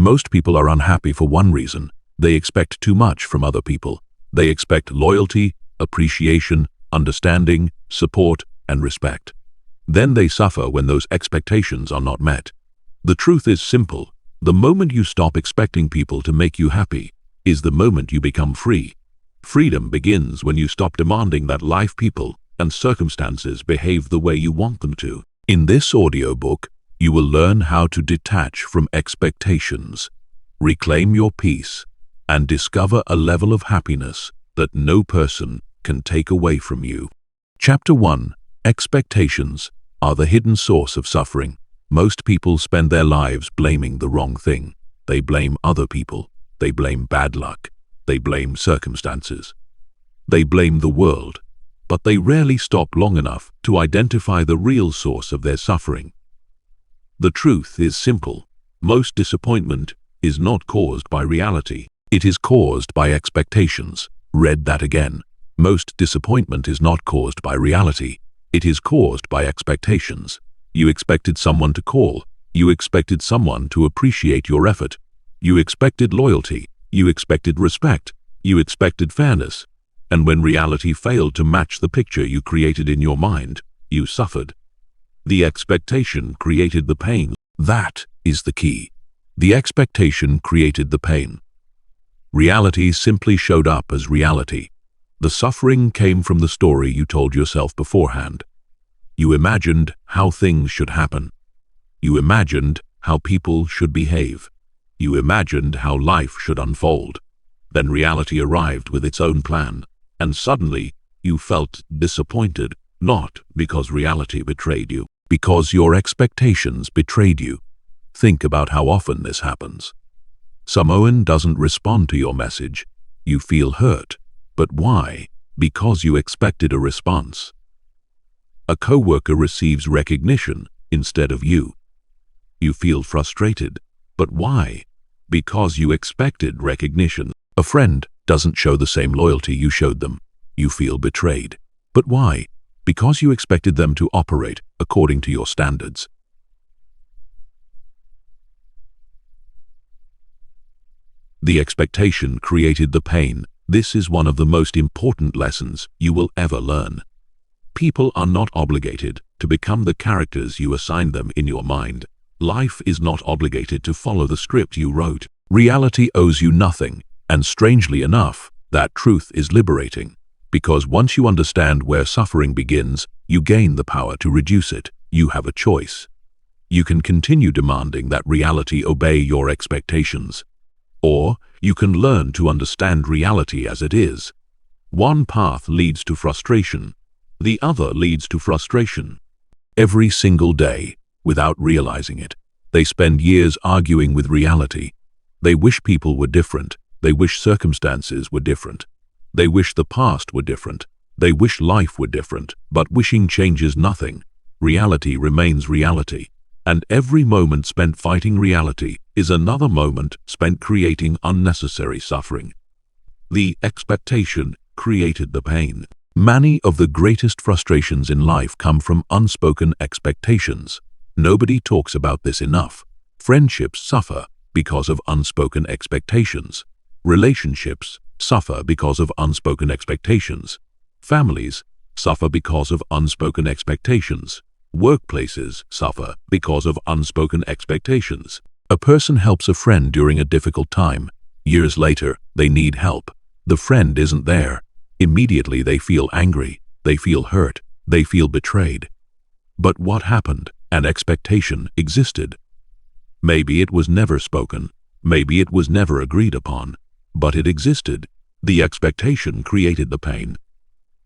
Most people are unhappy for one reason. They expect too much from other people. They expect loyalty, appreciation, understanding, support, and respect. Then they suffer when those expectations are not met. The truth is simple. The moment you stop expecting people to make you happy is the moment you become free. Freedom begins when you stop demanding that life, people, and circumstances behave the way you want them to. In this audiobook, you will learn how to detach from expectations, reclaim your peace, and discover a level of happiness that no person can take away from you. Chapter 1. Expectations are the hidden source of suffering. Most people spend their lives blaming the wrong thing. They blame other people. They blame bad luck. They blame circumstances. They blame the world. But they rarely stop long enough to identify the real source of their suffering. The truth is simple. Most disappointment is not caused by reality. It is caused by expectations. Read that again. Most disappointment is not caused by reality. It is caused by expectations. You expected someone to call. You expected someone to appreciate your effort. You expected loyalty. You expected respect. You expected fairness. And when reality failed to match the picture you created in your mind, you suffered. The expectation created the pain. That is the key. The expectation created the pain. Reality simply showed up as reality. The suffering came from the story you told yourself beforehand. You imagined how things should happen. You imagined how people should behave. You imagined how life should unfold. Then reality arrived with its own plan, and suddenly you felt disappointed, not because reality betrayed you, because your expectations betrayed you. Think about how often this happens. Someone doesn't respond to your message. You feel hurt. But why? Because you expected a response. A coworker receives recognition instead of you. You feel frustrated. But why? Because you expected recognition. A friend doesn't show the same loyalty you showed them. You feel betrayed. But why? Because you expected them to operate according to your standards. The expectation created the pain. This is one of the most important lessons you will ever learn. People are not obligated to become the characters you assign them in your mind. Life is not obligated to follow the script you wrote. Reality owes you nothing, and strangely enough, that truth is liberating. Because once you understand where suffering begins, you gain the power to reduce it. You have a choice. You can continue demanding that reality obey your expectations. Or you can learn to understand reality as it is. One path leads to frustration. The other leads to frustration. Every single day, without realizing it, they spend years arguing with reality. They wish people were different. They wish circumstances were different. They wish the past were different. They wish life were different. But wishing changes nothing. Reality remains reality. And every moment spent fighting reality is another moment spent creating unnecessary suffering. The expectation created the pain. Many of the greatest frustrations in life come from unspoken expectations. Nobody talks about this enough. Friendships suffer because of unspoken expectations. Relationships suffer because of unspoken expectations. Families suffer because of unspoken expectations. Workplaces suffer because of unspoken expectations. A person helps a friend during a difficult time. Years later, they need help. The friend isn't there. Immediately they feel angry. They feel hurt. They feel betrayed. But what happened? An expectation existed. Maybe it was never spoken. Maybe it was never agreed upon. But it existed. The expectation created the pain.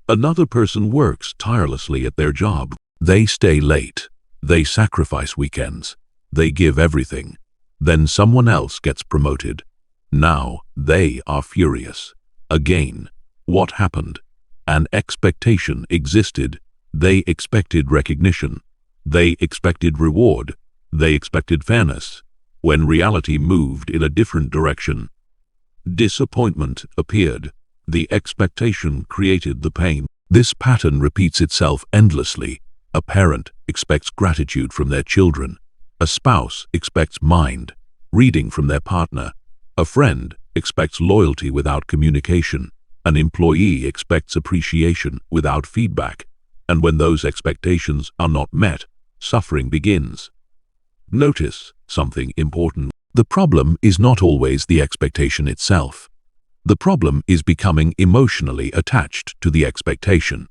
Another person works tirelessly at their job. They stay late. They sacrifice weekends. They give everything. Then someone else gets promoted. Now they are furious. Again, what happened? An expectation existed. They expected recognition. They expected reward. They expected fairness. When reality moved in a different direction, disappointment appeared. The expectation created the pain. This pattern repeats itself endlessly. A parent expects gratitude from their children. A spouse expects mind. reading from their partner. A friend expects loyalty without communication. An employee expects appreciation without feedback. And when those expectations are not met, suffering begins. Notice something important. The problem is not always the expectation itself. The problem is becoming emotionally attached to the expectation.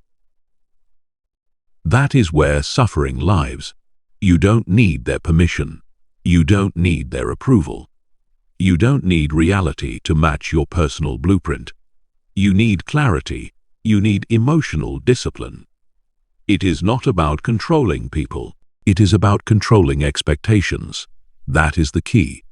That is where suffering lies. You don't need their permission. You don't need their approval. You don't need reality to match your personal blueprint. You need clarity. You need emotional discipline. It is not about controlling people. It is about controlling expectations. That is the key.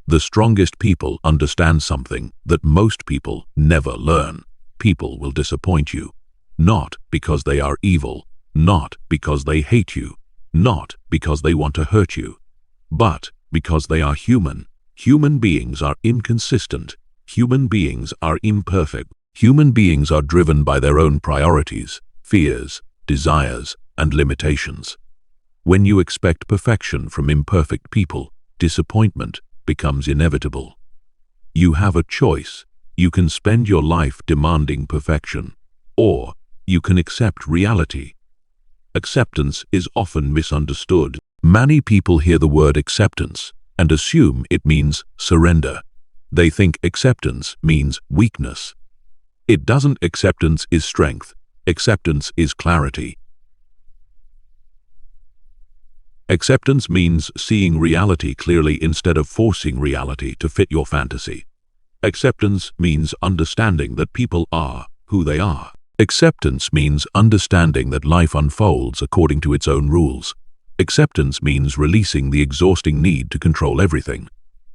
The strongest people understand something that most people never learn. People will disappoint you, not because they are evil, not because they hate you, not because they want to hurt you, but because they are human. Human beings are inconsistent. Human beings are imperfect. Human beings are driven by their own priorities, fears, desires, and limitations. When you expect perfection from imperfect people, disappointment becomes inevitable. You have a choice. You can spend your life demanding perfection, or you can accept reality. Acceptance is often misunderstood. Many people hear the word acceptance and assume it means surrender. They think acceptance means weakness. It doesn't. Acceptance is strength. Acceptance is clarity. Acceptance means seeing reality clearly instead of forcing reality to fit your fantasy. Acceptance means understanding that people are who they are. Acceptance means understanding that life unfolds according to its own rules. Acceptance means releasing the exhausting need to control everything.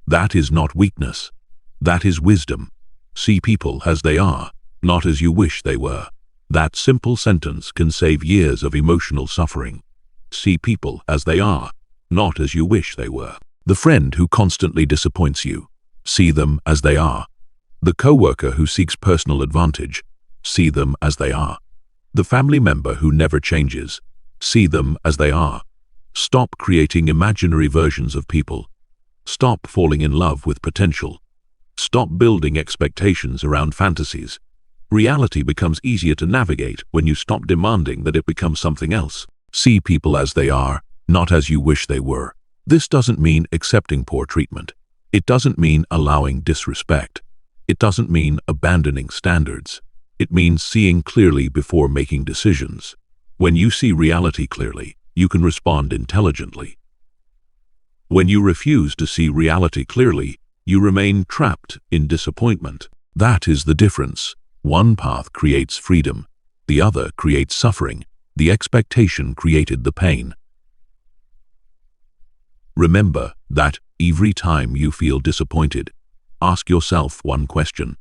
That is not weakness. That is wisdom. See people as they are, not as you wish they were. That simple sentence can save years of emotional suffering. See people as they are, not as you wish they were. The friend who constantly disappoints you, see them as they are. The coworker who seeks personal advantage, see them as they are. The family member who never changes, see them as they are. Stop creating imaginary versions of people. Stop falling in love with potential. Stop building expectations around fantasies. Reality becomes easier to navigate when you stop demanding that it become something else. See people as they are, not as you wish they were. This doesn't mean accepting poor treatment. It doesn't mean allowing disrespect. It doesn't mean abandoning standards. It means seeing clearly before making decisions. When you see reality clearly, you can respond intelligently. When you refuse to see reality clearly, you remain trapped in disappointment. That is the difference. One path creates freedom. The other creates suffering. The expectation created the pain. Remember that every time you feel disappointed, ask yourself one question.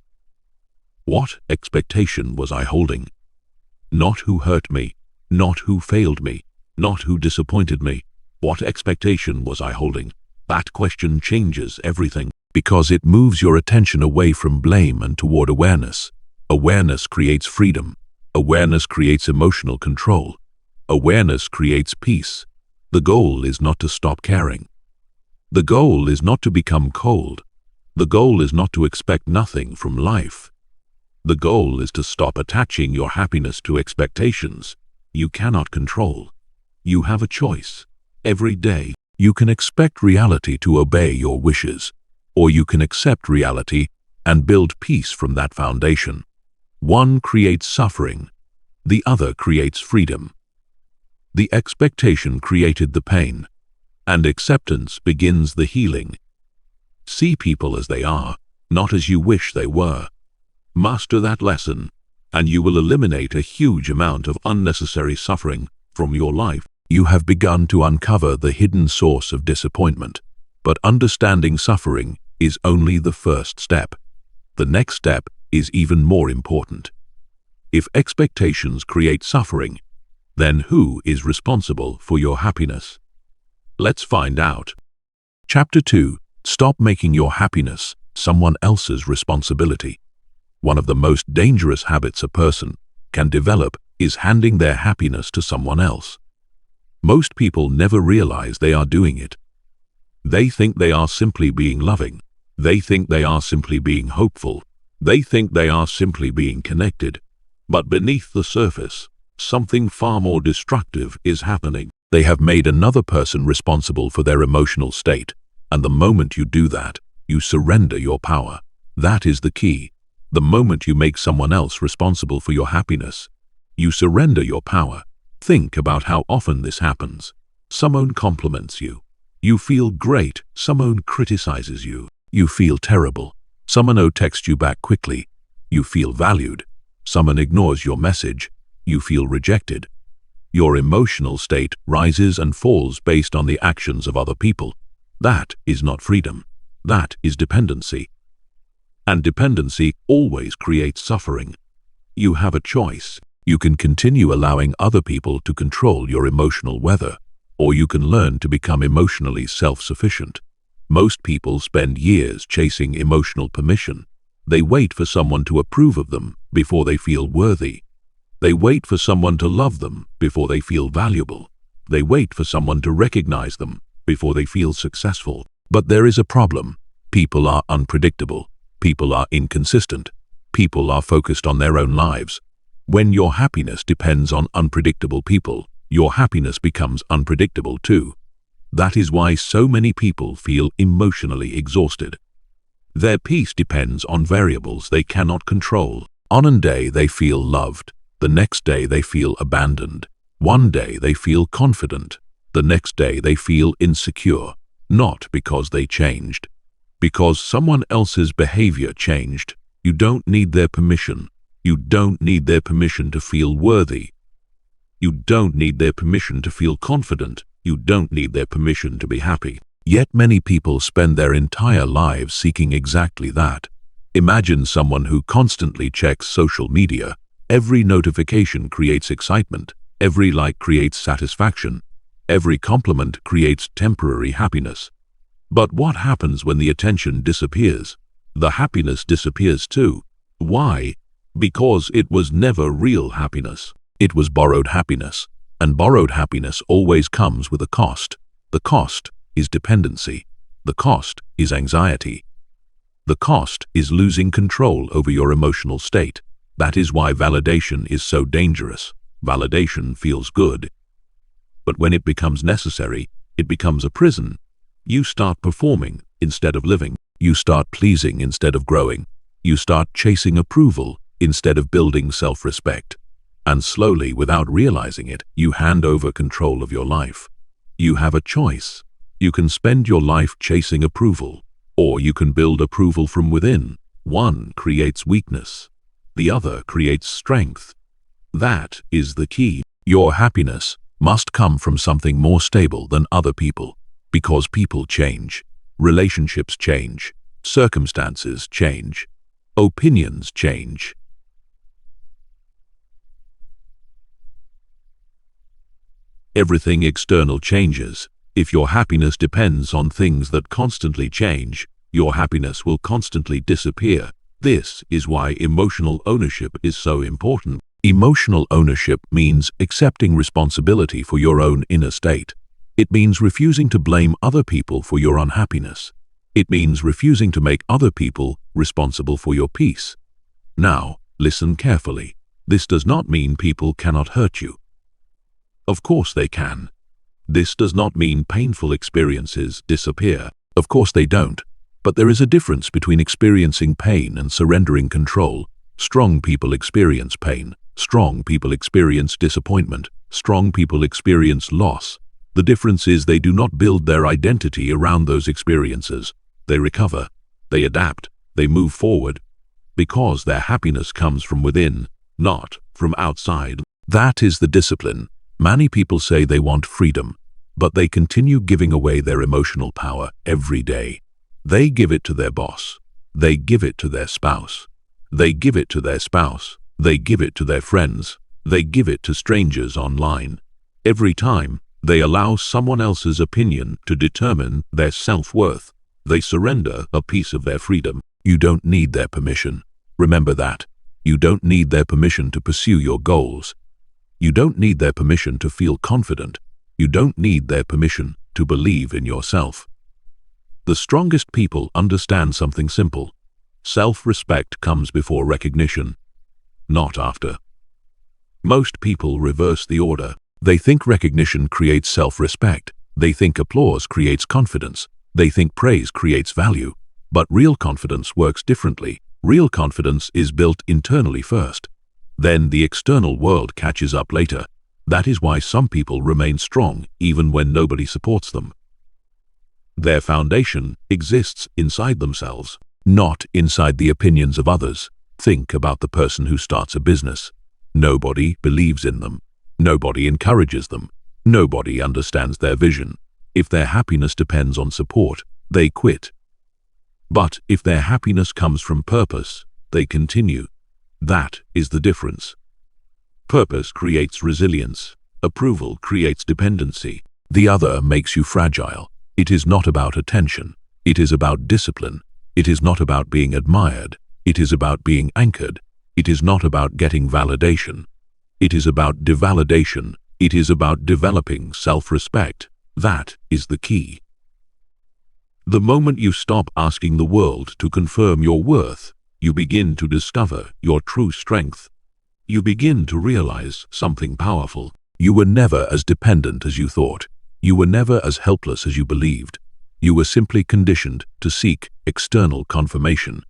What expectation was I holding? Not who hurt me, not who failed me, not who disappointed me. What expectation was I holding? That question changes everything because it moves your attention away from blame and toward awareness. Awareness creates freedom. Awareness creates emotional control. Awareness creates peace. The goal is not to stop caring. The goal is not to become cold. The goal is not to expect nothing from life. The goal is to stop attaching your happiness to expectations you cannot control. You have a choice. Every day, you can expect reality to obey your wishes, or you can accept reality and build peace from that foundation. One creates suffering, the other creates freedom. The expectation created the pain, and acceptance begins the healing. See people as they are, not as you wish they were. Master that lesson, and you will eliminate a huge amount of unnecessary suffering from your life. You have begun to uncover the hidden source of disappointment, but understanding suffering is only the first step. The next step is even more important. If expectations create suffering, then who is responsible for your happiness? Let's find out. Chapter 2. Stop making your happiness someone else's responsibility. One of the most dangerous habits a person can develop is handing their happiness to someone else. Most people never realize they are doing it. They think they are simply being loving. They think they are simply being hopeful. They think they are simply being connected. But beneath the surface, something far more destructive is happening. They have made another person responsible for their emotional state, and the moment you do that, you surrender your power. That is the key. The moment you make someone else responsible for your happiness, you surrender your power. Think about how often this happens. Someone compliments you. You feel great. Someone criticizes you. You feel terrible. Someone texts you back quickly. You feel valued. Someone ignores your message. You feel rejected. Your emotional state rises and falls based on the actions of other people. That is not freedom. That is dependency. And dependency always creates suffering. You have a choice. You can continue allowing other people to control your emotional weather, or you can learn to become emotionally self-sufficient. Most people spend years chasing emotional permission. They wait for someone to approve of them before they feel worthy. They wait for someone to love them before they feel valuable. They wait for someone to recognize them before they feel successful. But there is a problem. People are unpredictable. People are inconsistent. People are focused on their own lives. When your happiness depends on unpredictable people, your happiness becomes unpredictable too. That is why so many people feel emotionally exhausted. Their peace depends on variables they cannot control. On one day they feel loved. The next day they feel abandoned. One day they feel confident. The next day they feel insecure. Not because they changed. Because someone else's behavior changed. You don't need their permission. You don't need their permission to feel worthy. You don't need their permission to feel confident. You don't need their permission to be happy. Yet many people spend their entire lives seeking exactly that. Imagine someone who constantly checks social media. Every notification creates excitement. Every like creates satisfaction. Every compliment creates temporary happiness. But what happens when the attention disappears? The happiness disappears too. Why? Because it was never real happiness. It was borrowed happiness. And borrowed happiness always comes with a cost. The cost is dependency. The cost is anxiety. The cost is losing control over your emotional state. That is why validation is so dangerous. Validation feels good. But when it becomes necessary, it becomes a prison. You start performing instead of living. You start pleasing instead of growing. You start chasing approval instead of building self-respect. And slowly, without realizing it, you hand over control of your life. You have a choice. You can spend your life chasing approval, or you can build approval from within. One creates weakness. The other creates strength. That is the key. Your happiness must come from something more stable than other people, because people change, relationships change, circumstances change, opinions change. Everything external changes. If your happiness depends on things that constantly change, your happiness will constantly disappear. This is why emotional ownership is so important. Emotional ownership means accepting responsibility for your own inner state. It means refusing to blame other people for your unhappiness. It means refusing to make other people responsible for your peace. Now, listen carefully. This does not mean people cannot hurt you. Of course they can. This does not mean painful experiences disappear. Of course they don't. But there is a difference between experiencing pain and surrendering control. Strong people experience pain. Strong people experience disappointment. Strong people experience loss. The difference is they do not build their identity around those experiences. They recover. They adapt. They move forward. Because their happiness comes from within, not from outside. That is the discipline. Many people say they want freedom, but they continue giving away their emotional power every day. They give it to their boss. They give it to their spouse. They give it to their spouse. They give it to their friends. They give it to strangers online. Every time, they allow someone else's opinion to determine their self-worth. They surrender a piece of their freedom. You don't need their permission. Remember that. You don't need their permission to pursue your goals. You don't need their permission to feel confident. You don't need their permission to believe in yourself. The strongest people understand something simple. Self-respect comes before recognition, not after. Most people reverse the order. They think recognition creates self-respect. They think applause creates confidence. They think praise creates value. But real confidence works differently. Real confidence is built internally first. Then the external world catches up later. That is why some people remain strong even when nobody supports them. Their foundation exists inside themselves, not inside the opinions of others. Think about the person who starts a business. Nobody believes in them. Nobody encourages them. Nobody understands their vision. If their happiness depends on support, they quit. But if their happiness comes from purpose, they continue. That is the difference. Purpose creates resilience. Approval creates dependency. The other makes you fragile. It is not about attention. It is about discipline. It is not about being admired. It is about being anchored. It is not about getting validation. It is about devalidation. It is about developing self-respect. That is the key. The moment you stop asking the world to confirm your worth, you begin to discover your true strength. You begin to realize something powerful. You were never as dependent as you thought. You were never as helpless as you believed. You were simply conditioned to seek external confirmation.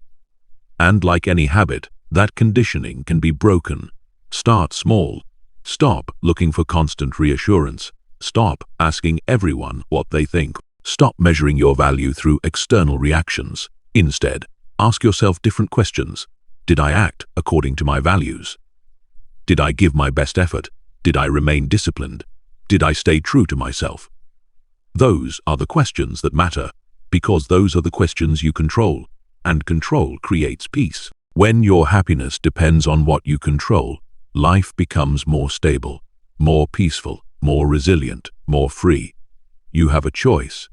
And like any habit, that conditioning can be broken. Start small. Stop looking for constant reassurance. Stop asking everyone what they think. Stop measuring your value through external reactions. Instead, ask yourself different questions. Did I act according to my values? Did I give my best effort? Did I remain disciplined? Did I stay true to myself? Those are the questions that matter, because those are the questions you control, and control creates peace. When your happiness depends on what you control, life becomes more stable, more peaceful, more resilient, more free. You have a choice.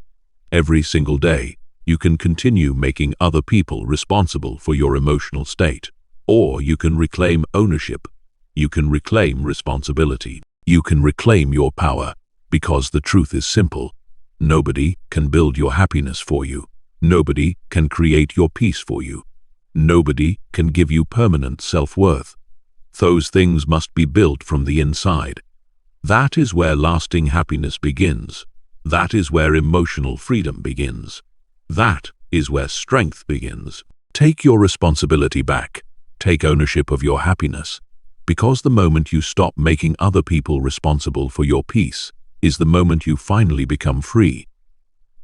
Every single day, you can continue making other people responsible for your emotional state, or you can reclaim ownership. You can reclaim responsibility. You can reclaim your power, because the truth is simple. Nobody can build your happiness for you. Nobody can create your peace for you. Nobody can give you permanent self-worth. Those things must be built from the inside. That is where lasting happiness begins. That is where emotional freedom begins. That is where strength begins. Take your responsibility back. Take ownership of your happiness. Because the moment you stop making other people responsible for your peace is the moment you finally become free.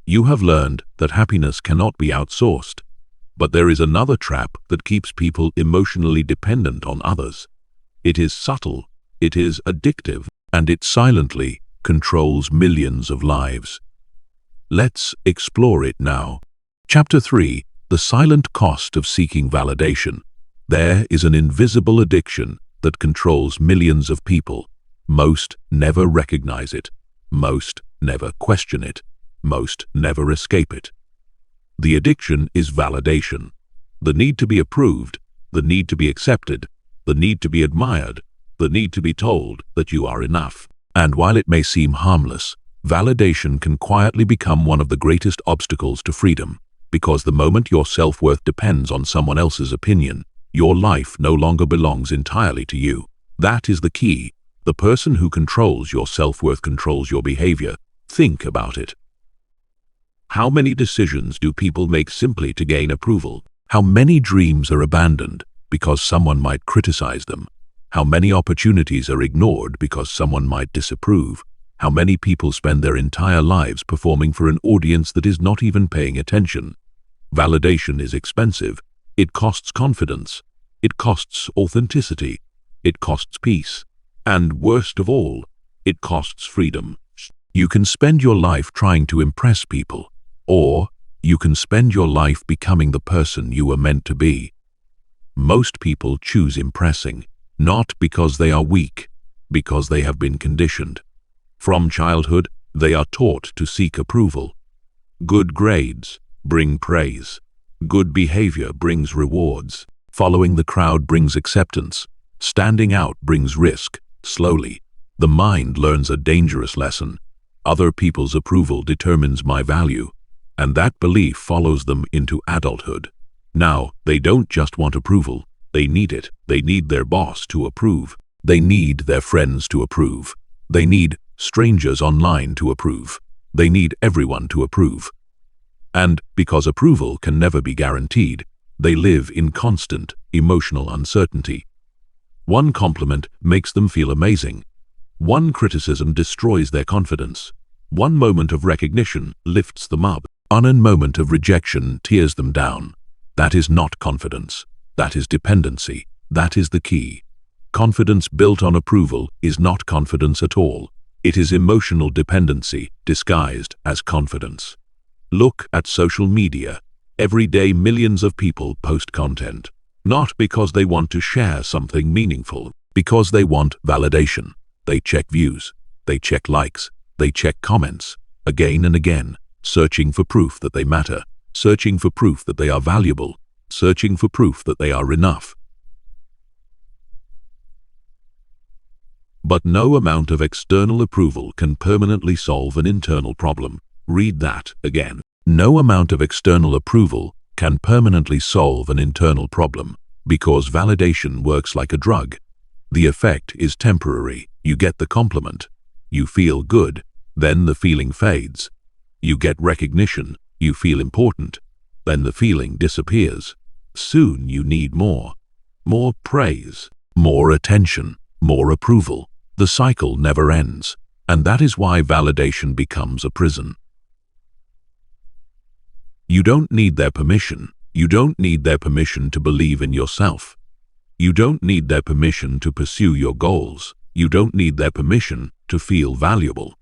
You have learned that happiness cannot be outsourced, but there is another trap that keeps people emotionally dependent on others. It is subtle, it is addictive, and it silently controls millions of lives. Let's explore it now. Chapter 3: The Silent Cost of Seeking Validation. There is an invisible addiction that controls millions of people. Most never recognize it. Most never question it. Most never escape it. The addiction is validation. The need to be approved, the need to be accepted, the need to be admired, the need to be told that you are enough. And while it may seem harmless, validation can quietly become one of the greatest obstacles to freedom, because the moment your self-worth depends on someone else's opinion, your life no longer belongs entirely to you. That is the key. The person who controls your self-worth controls your behavior. Think about it. How many decisions do people make simply to gain approval? How many dreams are abandoned because someone might criticize them? How many opportunities are ignored because someone might disapprove? How many people spend their entire lives performing for an audience that is not even paying attention? Validation is expensive. It costs confidence. It costs authenticity. It costs peace. And worst of all, it costs freedom. You can spend your life trying to impress people, or you can spend your life becoming the person you were meant to be. Most people choose impressing, not because they are weak, because they have been conditioned. From childhood, they are taught to seek approval. Good grades bring praise. Good behavior brings rewards. Following the crowd brings acceptance. Standing out brings risk. Slowly, the mind learns a dangerous lesson. Other people's approval determines my value. and that belief follows them into adulthood. Now, they don't just want approval, they need it. They need their boss to approve. They need their friends to approve. They need strangers online to approve. They need everyone to approve. And because approval can never be guaranteed, they live in constant emotional uncertainty. One compliment makes them feel amazing. One criticism destroys their confidence. One moment of recognition lifts them up. A moment of rejection tears them down. That is not confidence. That is dependency. That is the key. Confidence built on approval is not confidence at all. It is emotional dependency disguised as confidence. Look at social media. Every day millions of people post content. Not because they want to share something meaningful, because they want validation. They check views. They check likes. They check comments. Again and again. Searching for proof that they matter. Searching for proof that they are valuable. Searching for proof that they are enough. But no amount of external approval can permanently solve an internal problem. Read that again. No amount of external approval can permanently solve an internal problem, because validation works like a drug. The effect is temporary. You get the compliment. You feel good. Then the feeling fades. You get recognition. You feel important. Then the feeling disappears. Soon you need more. More praise. More attention. More approval. The cycle never ends. And that is why validation becomes a prison. You don't need their permission. You don't need their permission to believe in yourself. You don't need their permission to pursue your goals. You don't need their permission to feel valuable.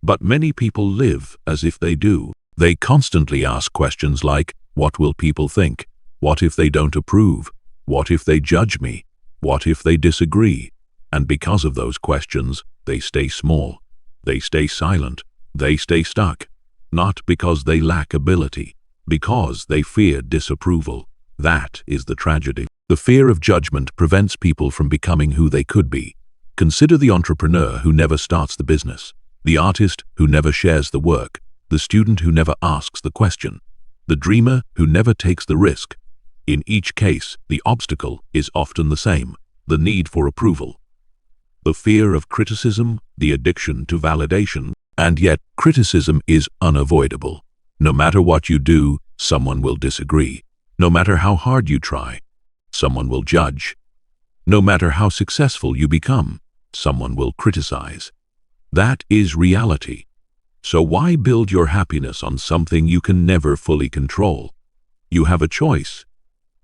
But many people live as if they do. They constantly ask questions like, what will people think? What if they don't approve? What if they judge me? What if they disagree? And because of those questions, they stay small. They stay silent. They stay stuck. Not because they lack ability, because they fear disapproval. That is the tragedy. The fear of judgment prevents people from becoming who they could be. Consider the entrepreneur who never starts the business, the artist who never shares the work, the student who never asks the question, the dreamer who never takes the risk. In each case, the obstacle is often the same: the need for approval. The fear of criticism, the addiction to validation. And yet, criticism is unavoidable. No matter what you do, someone will disagree. No matter how hard you try, someone will judge. No matter how successful you become, someone will criticize. That is reality. So why build your happiness on something you can never fully control? You have a choice.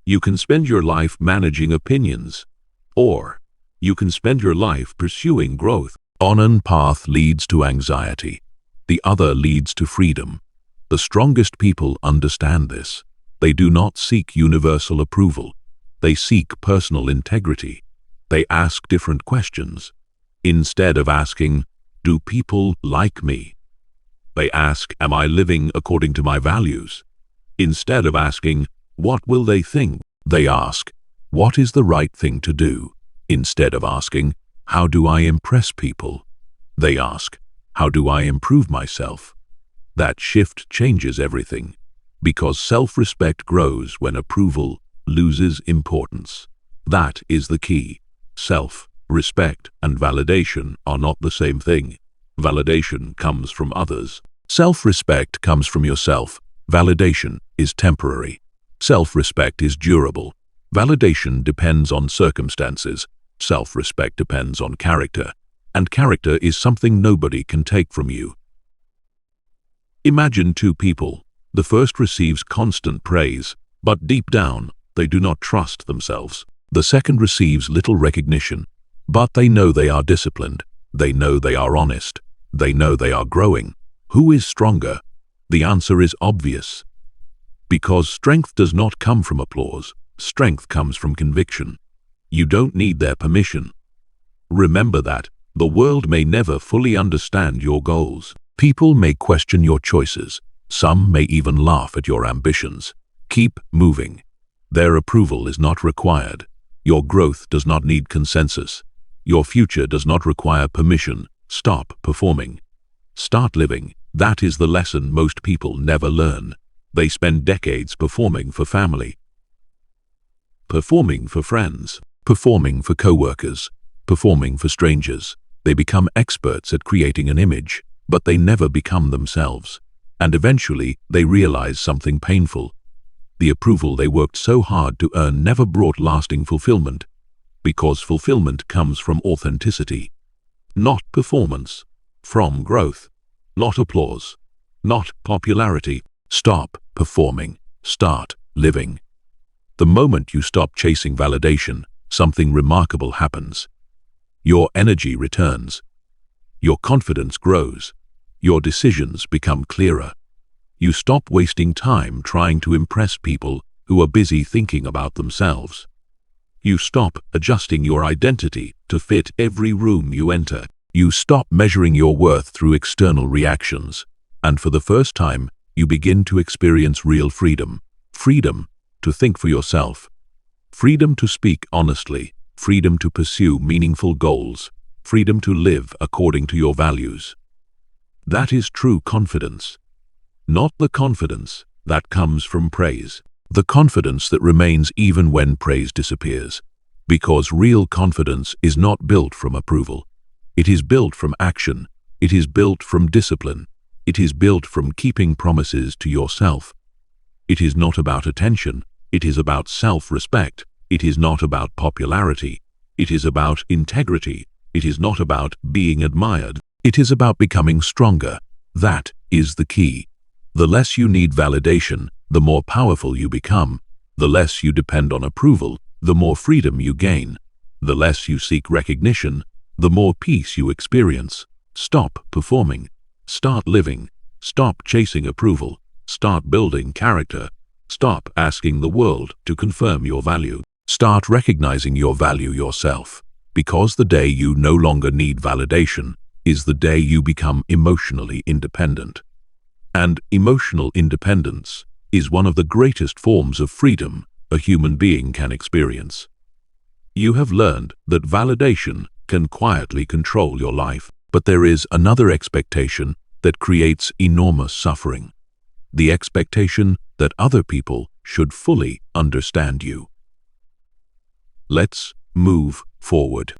You can spend your life managing opinions, or you can spend your life pursuing growth. One path leads to anxiety. The other leads to freedom. The strongest people understand this. They do not seek universal approval. They seek personal integrity. They ask different questions. Instead of asking, do people like me? They ask, am I living according to my values? Instead of asking, what will they think? They ask, what is the right thing to do? Instead of asking, how do I impress people? They ask, how do I improve myself? That shift changes everything, because self-respect grows when approval loses importance. That is the key. Self-respect and validation are not the same thing. Validation comes from others. Self-respect comes from yourself. Validation is temporary. Self-respect is durable. Validation depends on circumstances. Self-respect depends on character. And character is something nobody can take from you. Imagine two people. The first receives constant praise, but deep down, they do not trust themselves. The second receives little recognition, but they know they are disciplined. They know they are honest. They know they are growing. Who is stronger? The answer is obvious. Because strength does not come from applause. Strength comes from conviction. You don't need their permission. Remember that the world may never fully understand your goals. People may question your choices. Some may even laugh at your ambitions. Keep moving. Their approval is not required. Your growth does not need consensus. Your future does not require permission. Stop performing. Start living. That is the lesson most people never learn. They spend decades performing for family, performing for friends, performing for co-workers, performing for strangers. They become experts at creating an image, but they never become themselves. And eventually, they realize something painful. The approval they worked so hard to earn never brought lasting fulfillment, because fulfillment comes from authenticity, not performance, from growth, not applause, not popularity. Stop performing, start living. The moment you stop chasing validation, something remarkable happens. Your energy returns. Your confidence grows. Your decisions become clearer. You stop wasting time trying to impress people who are busy thinking about themselves. You stop adjusting your identity to fit every room you enter. You stop measuring your worth through external reactions. And for the first time, you begin to experience real freedom. Freedom to think for yourself. Freedom to speak honestly. Freedom to pursue meaningful goals. Freedom to live according to your values. That is true confidence. Not the confidence that comes from praise. The confidence that remains even when praise disappears. Because real confidence is not built from approval. It is built from action. It is built from discipline. It is built from keeping promises to yourself. It is not about attention. It is about self-respect. It is not about popularity. It is about integrity. It is not about being admired. It is about becoming stronger. That is the key. The less you need validation, the more powerful you become. The less you depend on approval, the more freedom you gain. The less you seek recognition, the more peace you experience. Stop performing. Start living. Stop chasing approval. Start building character. Stop asking the world to confirm your value. Start recognizing your value yourself. Because the day you no longer need validation is the day you become emotionally independent. And emotional independence is one of the greatest forms of freedom a human being can experience. You have learned that validation can quietly control your life, but there is another expectation that creates enormous suffering. The expectation that other people should fully understand you. Let's move forward.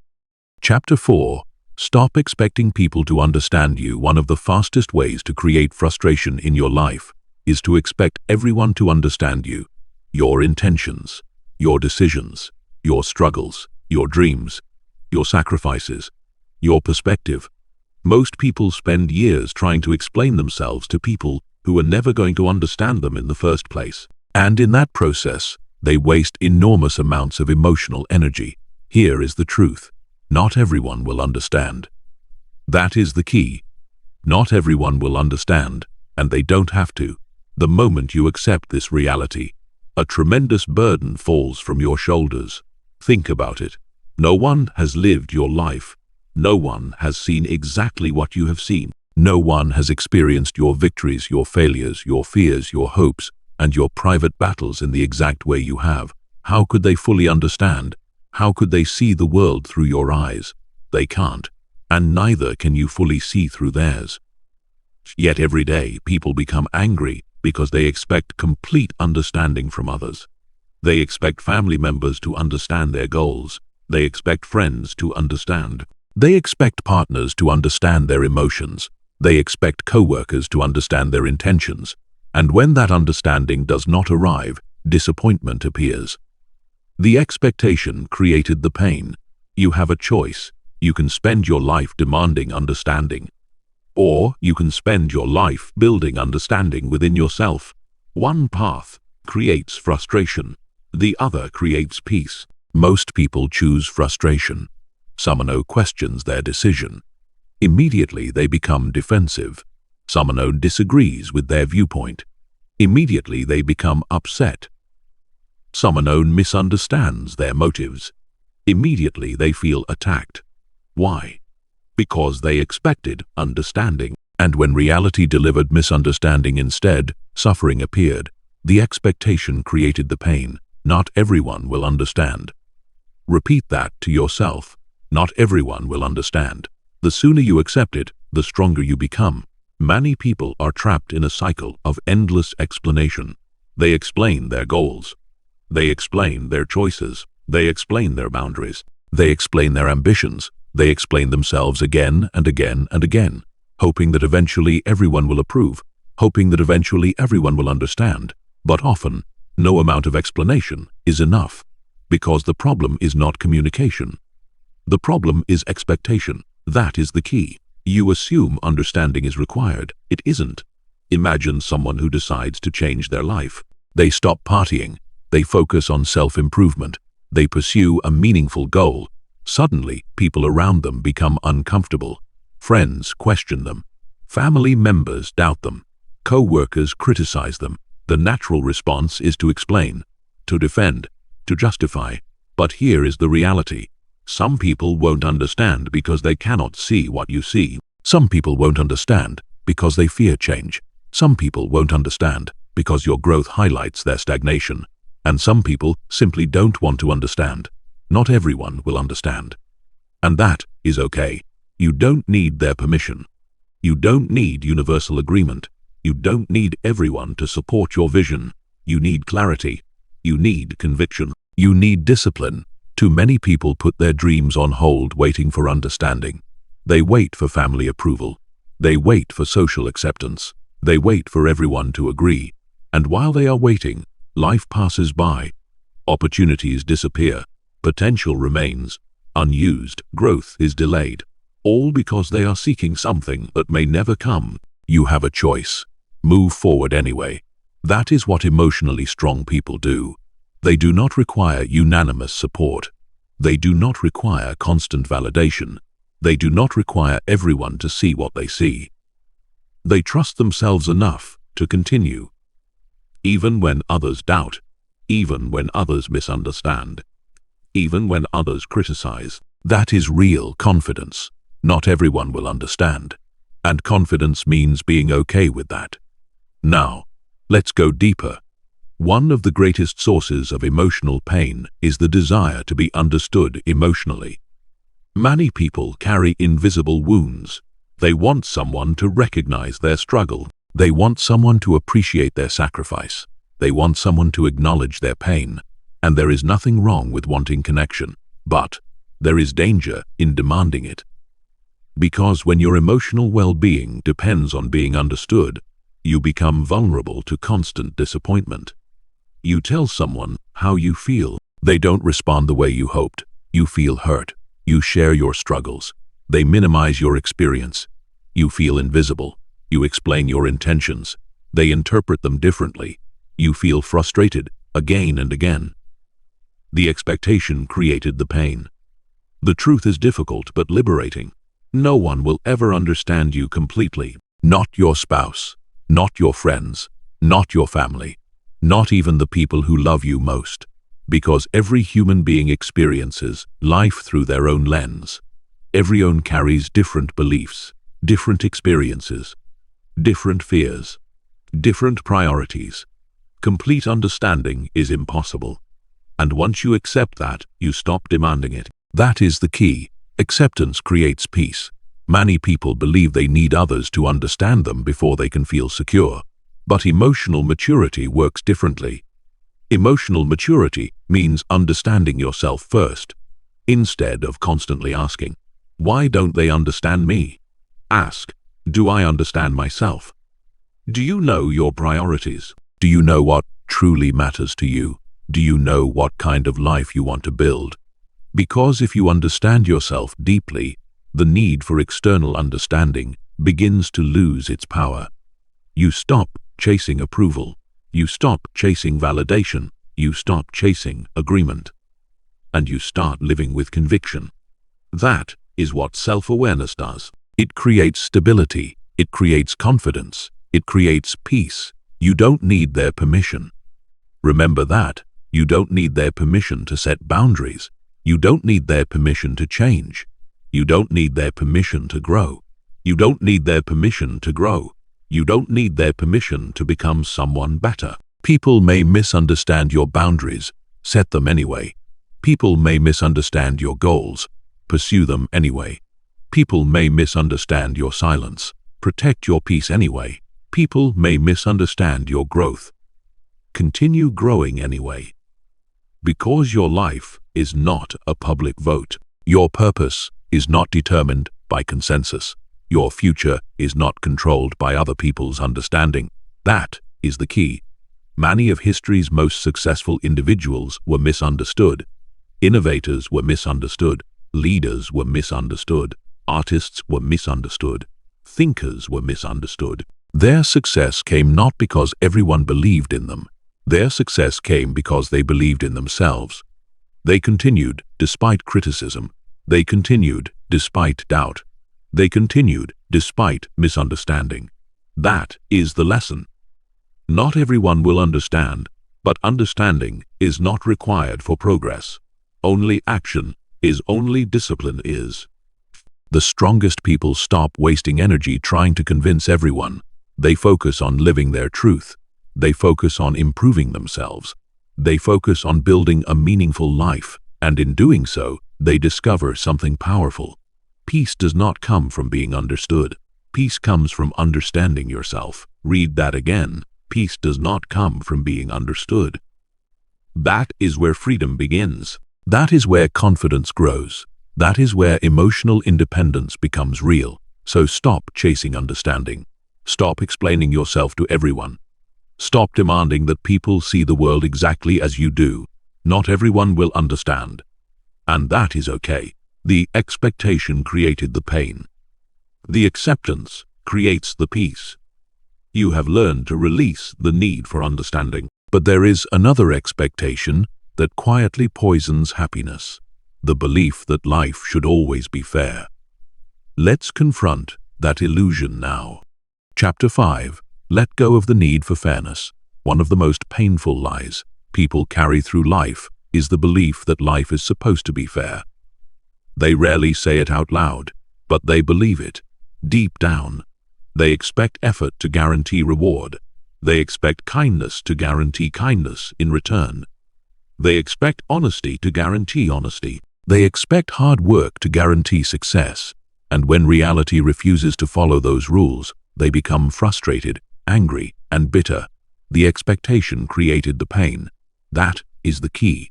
Chapter 4. Stop expecting people to understand you. One of the fastest ways to create frustration in your life is to expect everyone to understand you, your intentions, your decisions, your struggles, your dreams, your sacrifices, your perspective. Most people spend years trying to explain themselves to people who are never going to understand them in the first place. And in that process, they waste enormous amounts of emotional energy. Here is the truth. Not everyone will understand. That is the key. Not everyone will understand, and they don't have to. The moment you accept this reality, a tremendous burden falls from your shoulders. Think about it. No one has lived your life. No one has seen exactly what you have seen. No one has experienced your victories, your failures, your fears, your hopes, and your private battles in the exact way you have. How could they fully understand? How could they see the world through your eyes? They can't, and neither can you fully see through theirs. Yet every day people become angry because they expect complete understanding from others. They expect family members to understand their goals. They expect friends to understand. They expect partners to understand their emotions. They expect co-workers to understand their intentions. And when that understanding does not arrive, disappointment appears. The expectation created the pain. You have a choice. You can spend your life demanding understanding, or you can spend your life building understanding within yourself. One path creates frustration. The other creates peace. Most people choose frustration. Someone questions their decision. Immediately they become defensive. Someone disagrees with their viewpoint. Immediately they become upset. Someone misunderstands their motives. Immediately they feel attacked. Why? Because they expected understanding. And when reality delivered misunderstanding instead, suffering appeared. The expectation created the pain. Not everyone will understand. Repeat that to yourself. Not everyone will understand. The sooner you accept it, the stronger you become. Many people are trapped in a cycle of endless explanation. They explain their goals. They explain their choices. They explain their boundaries. They explain their ambitions. They explain themselves again and again and again, hoping that eventually everyone will approve, hoping that eventually everyone will understand. But often, no amount of explanation is enough, because the problem is not communication. The problem is expectation. That is the key. You assume understanding is required. It isn't. Imagine someone who decides to change their life. They stop partying. They focus on self-improvement. They pursue a meaningful goal. Suddenly, people around them become uncomfortable. Friends question them. Family members doubt them. Co-workers criticize them. The natural response is to explain, to defend, to justify. But here is the reality. Some people won't understand because they cannot see what you see. Some people won't understand because they fear change. Some people won't understand because your growth highlights their stagnation. And some people simply don't want to understand. Not everyone will understand. And that is okay. You don't need their permission. You don't need universal agreement. You don't need everyone to support your vision. You need clarity. You need conviction. You need discipline. Too many people put their dreams on hold waiting for understanding. They wait for family approval. They wait for social acceptance. They wait for everyone to agree. And while they are waiting, life passes by. Opportunities disappear. Potential remains. Unused. Growth is delayed. All because they are seeking something that may never come. You have a choice. Move forward anyway. That is what emotionally strong people do. They do not require unanimous support. They do not require constant validation. They do not require everyone to see what they see. They trust themselves enough to continue. Even when others doubt. Even when others misunderstand. Even when others criticize. That is real confidence. Not everyone will understand. And confidence means being okay with that. Now, let's go deeper. One of the greatest sources of emotional pain is the desire to be understood emotionally. Many people carry invisible wounds. They want someone to recognize their struggle. They want someone to appreciate their sacrifice. They want someone to acknowledge their pain. And there is nothing wrong with wanting connection. But there is danger in demanding it. Because when your emotional well-being depends on being understood, you become vulnerable to constant disappointment. You tell someone how you feel. They don't respond the way you hoped. You feel hurt. You share your struggles. They minimize your experience. You feel invisible. You explain your intentions. They interpret them differently. You feel frustrated again and again. The expectation created the pain. The truth is difficult but liberating. No one will ever understand you completely. Not your spouse. Not your friends. Not your family. Not even the people who love you most. Because every human being experiences life through their own lens. Everyone carries different beliefs, different experiences, different fears, different priorities. Complete understanding is impossible. And once you accept that, you stop demanding it. That is the key. Acceptance creates peace. Many people believe they need others to understand them before they can feel secure. But emotional maturity works differently. Emotional maturity means understanding yourself first, instead of constantly asking, "Why don't they understand me?" Ask, "Do I understand myself?" Do you know your priorities? Do you know what truly matters to you? Do you know what kind of life you want to build? Because if you understand yourself deeply, the need for external understanding begins to lose its power. You stop chasing approval. You stop chasing validation. You stop chasing agreement. And you start living with conviction. That is what self-awareness does. It creates stability. It creates confidence. It creates peace. You don't need their permission. Remember that. You don't need their permission to set boundaries. You don't need their permission to change. You don't need their permission to grow. You don't need their permission to grow. You don't need their permission to become someone better. People may misunderstand your boundaries. Set them anyway. People may misunderstand your goals. Pursue them anyway. People may misunderstand your silence. Protect your peace anyway. People may misunderstand your growth. Continue growing anyway. Because your life is not a public vote. Your purpose is not determined by consensus. Your future is not controlled by other people's understanding. That is the key. Many of history's most successful individuals were misunderstood. Innovators were misunderstood. Leaders were misunderstood. Artists were misunderstood. Thinkers were misunderstood. Their success came not because everyone believed in them. Their success came because they believed in themselves. They continued despite criticism. They continued despite doubt. They continued despite misunderstanding. That is the lesson. Not everyone will understand, but understanding is not required for progress. Only action is, only discipline is. The strongest people stop wasting energy trying to convince everyone. They focus on living their truth. They focus on improving themselves. They focus on building a meaningful life, and in doing so, they discover something powerful. Peace does not come from being understood. Peace comes from understanding yourself. Read that again. Peace does not come from being understood. That is where freedom begins. That is where confidence grows. That is where emotional independence becomes real. So stop chasing understanding. Stop explaining yourself to everyone. Stop demanding that people see the world exactly as you do. Not everyone will understand. And that is okay. The expectation created the pain. The acceptance creates the peace. You have learned to release the need for understanding. But there is another expectation that quietly poisons happiness. The belief that life should always be fair. Let's confront that illusion now. Chapter 5. Let go of the need for fairness. One of the most painful lies people carry through life is the belief that life is supposed to be fair. They rarely say it out loud, but they believe it. Deep down, they expect effort to guarantee reward. They expect kindness to guarantee kindness in return. They expect honesty to guarantee honesty. They expect hard work to guarantee success. And when reality refuses to follow those rules, they become frustrated, angry, and bitter. The expectation created the pain. That is the key.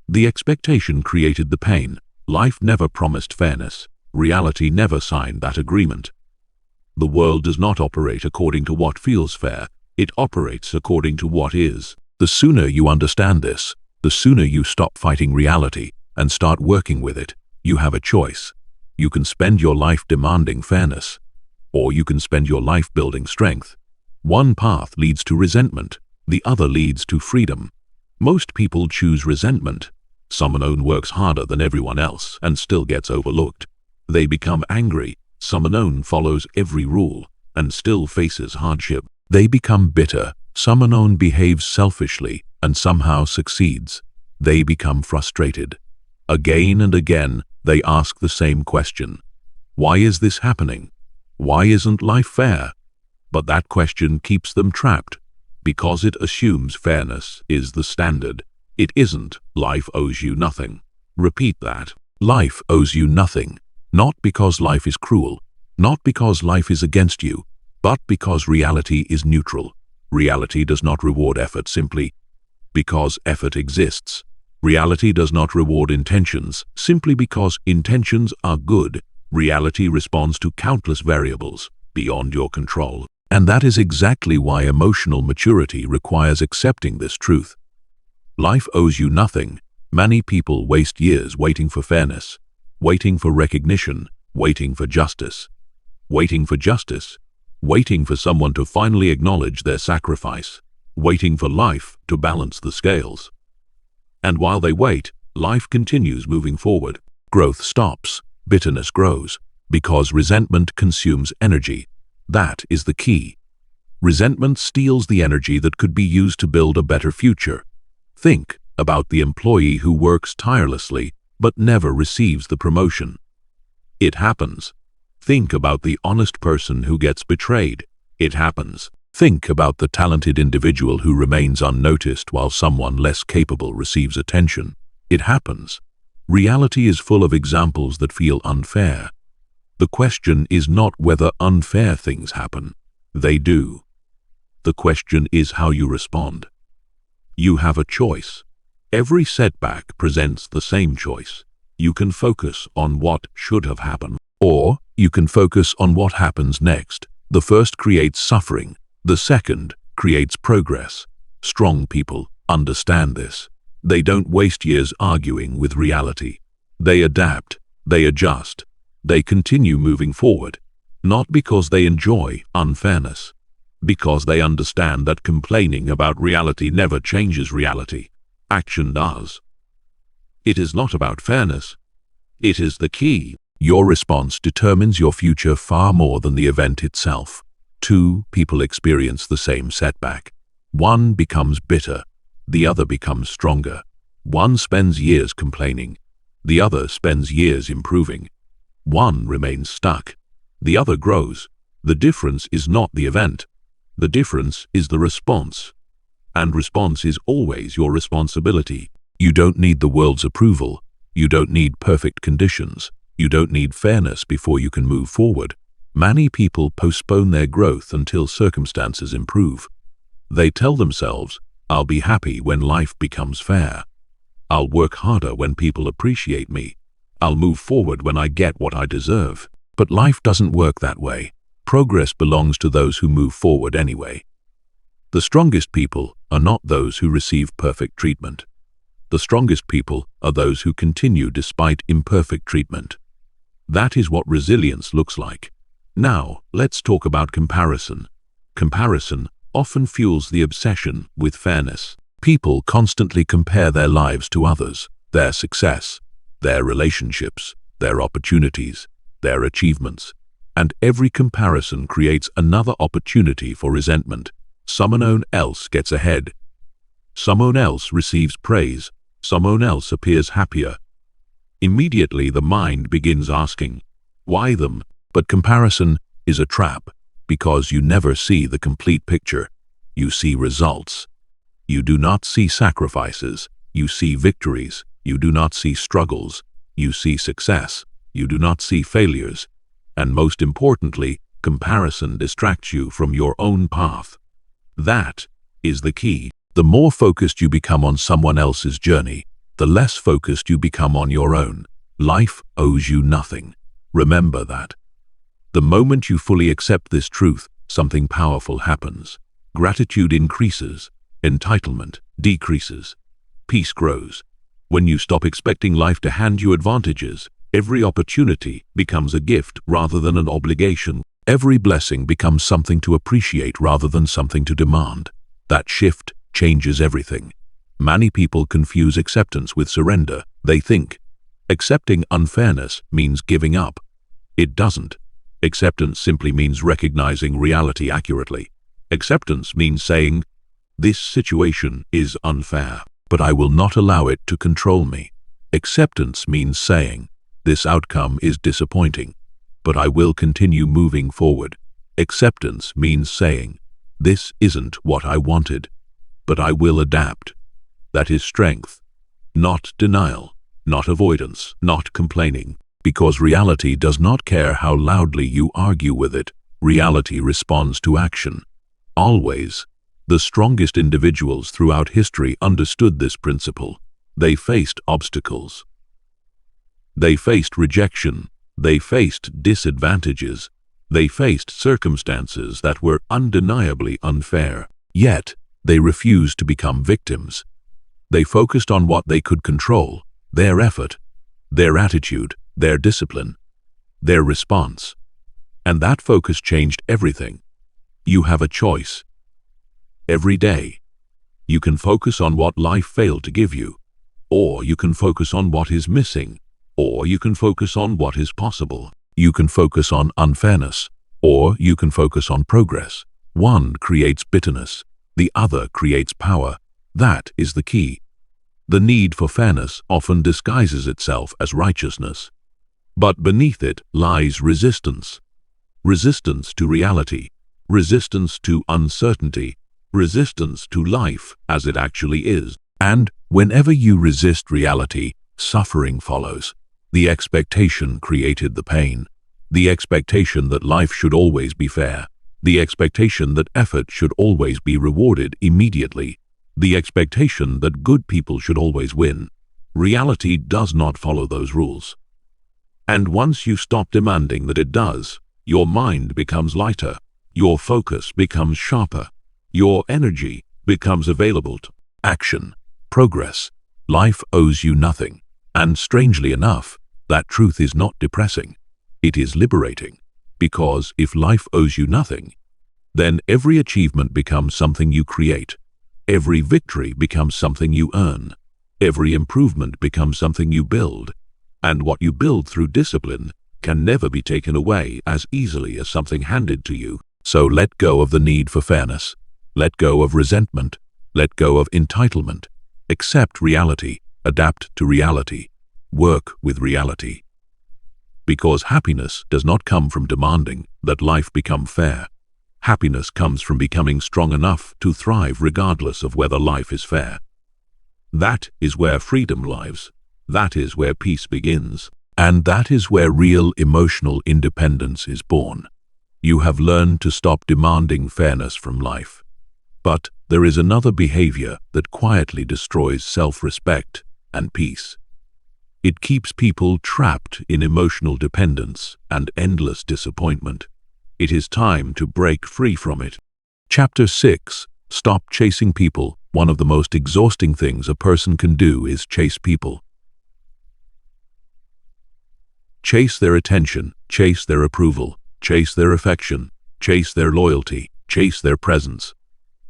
The expectation created the pain. Life never promised fairness. Reality never signed that agreement. The world does not operate according to what feels fair. It operates according to what is. The sooner you understand this, the sooner you stop fighting reality and start working with it. You have a choice. You can spend your life demanding fairness, or you can spend your life building strength. One path leads to resentment, the other leads to freedom. Most people choose resentment. Someone works harder than everyone else and still gets overlooked. They become angry. Someone follows every rule and still faces hardship. They become bitter. Someone behaves selfishly and somehow succeeds. They become frustrated. Again and again, they ask the same question. Why is this happening? Why isn't life fair? But that question keeps them trapped, because it assumes fairness is the standard. It isn't. Life owes you nothing. Repeat that. Life owes you nothing. Not because life is cruel, not because life is against you, but because reality is neutral. Reality does not reward effort simply because effort exists. Reality does not reward intentions simply because intentions are good. Reality responds to countless variables beyond your control. And that is exactly why emotional maturity requires accepting this truth. Life owes you nothing. Many people waste years waiting for fairness, waiting for recognition, waiting for justice, waiting for justice, waiting for someone to finally acknowledge their sacrifice, waiting for life to balance the scales. And while they wait, life continues moving forward. Growth stops, bitterness grows, because resentment consumes energy. That is the key. Resentment steals the energy that could be used to build a better future. Think about the employee who works tirelessly but never receives the promotion. It happens. Think about the honest person who gets betrayed. It happens. Think about the talented individual who remains unnoticed while someone less capable receives attention. It happens. Reality is full of examples that feel unfair. The question is not whether unfair things happen. They do. The question is how you respond. You have a choice. Every setback presents the same choice. You can focus on what should have happened, or you can focus on what happens next. The first creates suffering. The second creates progress. Strong people understand this. They don't waste years arguing with reality. They adapt. They adjust. They continue moving forward, not because they enjoy unfairness, because they understand that complaining about reality never changes reality. Action does. It is not about fairness. It is the key. Your response determines your future far more than the event itself. Two people experience the same setback. One becomes bitter. The other becomes stronger. One spends years complaining. The other spends years improving. One remains stuck. The other grows. The difference is not the event. The difference is the response. And response is always your responsibility. You don't need the world's approval. You don't need perfect conditions. You don't need fairness before you can move forward. Many people postpone their growth until circumstances improve. They tell themselves, "I'll be happy when life becomes fair. I'll work harder when people appreciate me. I'll move forward when I get what I deserve." But life doesn't work that way. Progress belongs to those who move forward anyway. The strongest people are not those who receive perfect treatment. The strongest people are those who continue despite imperfect treatment. That is what resilience looks like. Now, let's talk about comparison. Comparison often fuels the obsession with fairness. People constantly compare their lives to others, their success, their relationships, their opportunities, their achievements. And every comparison creates another opportunity for resentment. Someone else gets ahead. Someone else receives praise. Someone else appears happier. Immediately the mind begins asking, why them? But comparison is a trap, because you never see the complete picture. You see results. You do not see sacrifices. You see victories. You do not see struggles. You see success. You do not see failures. And most importantly, comparison distracts you from your own path. That is the key. The more focused you become on someone else's journey, the less focused you become on your own. Life owes you nothing. Remember that. The moment you fully accept this truth, something powerful happens. Gratitude increases. Entitlement decreases. Peace grows. When you stop expecting life to hand you advantages, every opportunity becomes a gift rather than an obligation. Every blessing becomes something to appreciate rather than something to demand. That shift changes everything. Many people confuse acceptance with surrender. They think accepting unfairness means giving up. It doesn't. Acceptance simply means recognizing reality accurately. Acceptance means saying, "This situation is unfair, but I will not allow it to control me." Acceptance means saying, "This outcome is disappointing, but I will continue moving forward." Acceptance means saying, "This isn't what I wanted, but I will adapt." That is strength, not denial, not avoidance, not complaining. Because reality does not care how loudly you argue with it. Reality responds to action. Always. The strongest individuals throughout history understood this principle. They faced obstacles. They faced rejection. They faced disadvantages. They faced circumstances that were undeniably unfair. Yet, they refused to become victims. They focused on what they could control, their effort, their attitude, their discipline, their response. And that focus changed everything. You have a choice. Every day, you can focus on what life failed to give you, or you can focus on what is missing, or you can focus on what is possible. You can focus on unfairness, or you can focus on progress. One creates bitterness, the other creates power. That is the key. The need for fairness often disguises itself as righteousness. But beneath it lies resistance. Resistance to reality, resistance to uncertainty, resistance to life as it actually is. And whenever you resist reality, suffering follows. The expectation created the pain. The expectation that life should always be fair. The expectation that effort should always be rewarded immediately. The expectation that good people should always win. Reality does not follow those rules. And once you stop demanding that it does, your mind becomes lighter, your focus becomes sharper, your energy becomes available to action, progress. Life owes you nothing. And strangely enough, that truth is not depressing. It is liberating. Because if life owes you nothing, then every achievement becomes something you create. Every victory becomes something you earn. Every improvement becomes something you build. And what you build through discipline can never be taken away as easily as something handed to you. So let go of the need for fairness. Let go of resentment. Let go of entitlement. Accept reality. Adapt to reality. Work with reality. Because happiness does not come from demanding that life become fair. Happiness comes from becoming strong enough to thrive regardless of whether life is fair. That is where freedom lies. That is where peace begins. And that is where real emotional independence is born. You have learned to stop demanding fairness from life. But there is another behavior that quietly destroys self-respect and peace. It keeps people trapped in emotional dependence and endless disappointment. It is time to break free from it. Chapter 6. Stop chasing people. One of the most exhausting things a person can do is chase people. Chase their attention, chase their approval, chase their affection, chase their loyalty, chase their presence.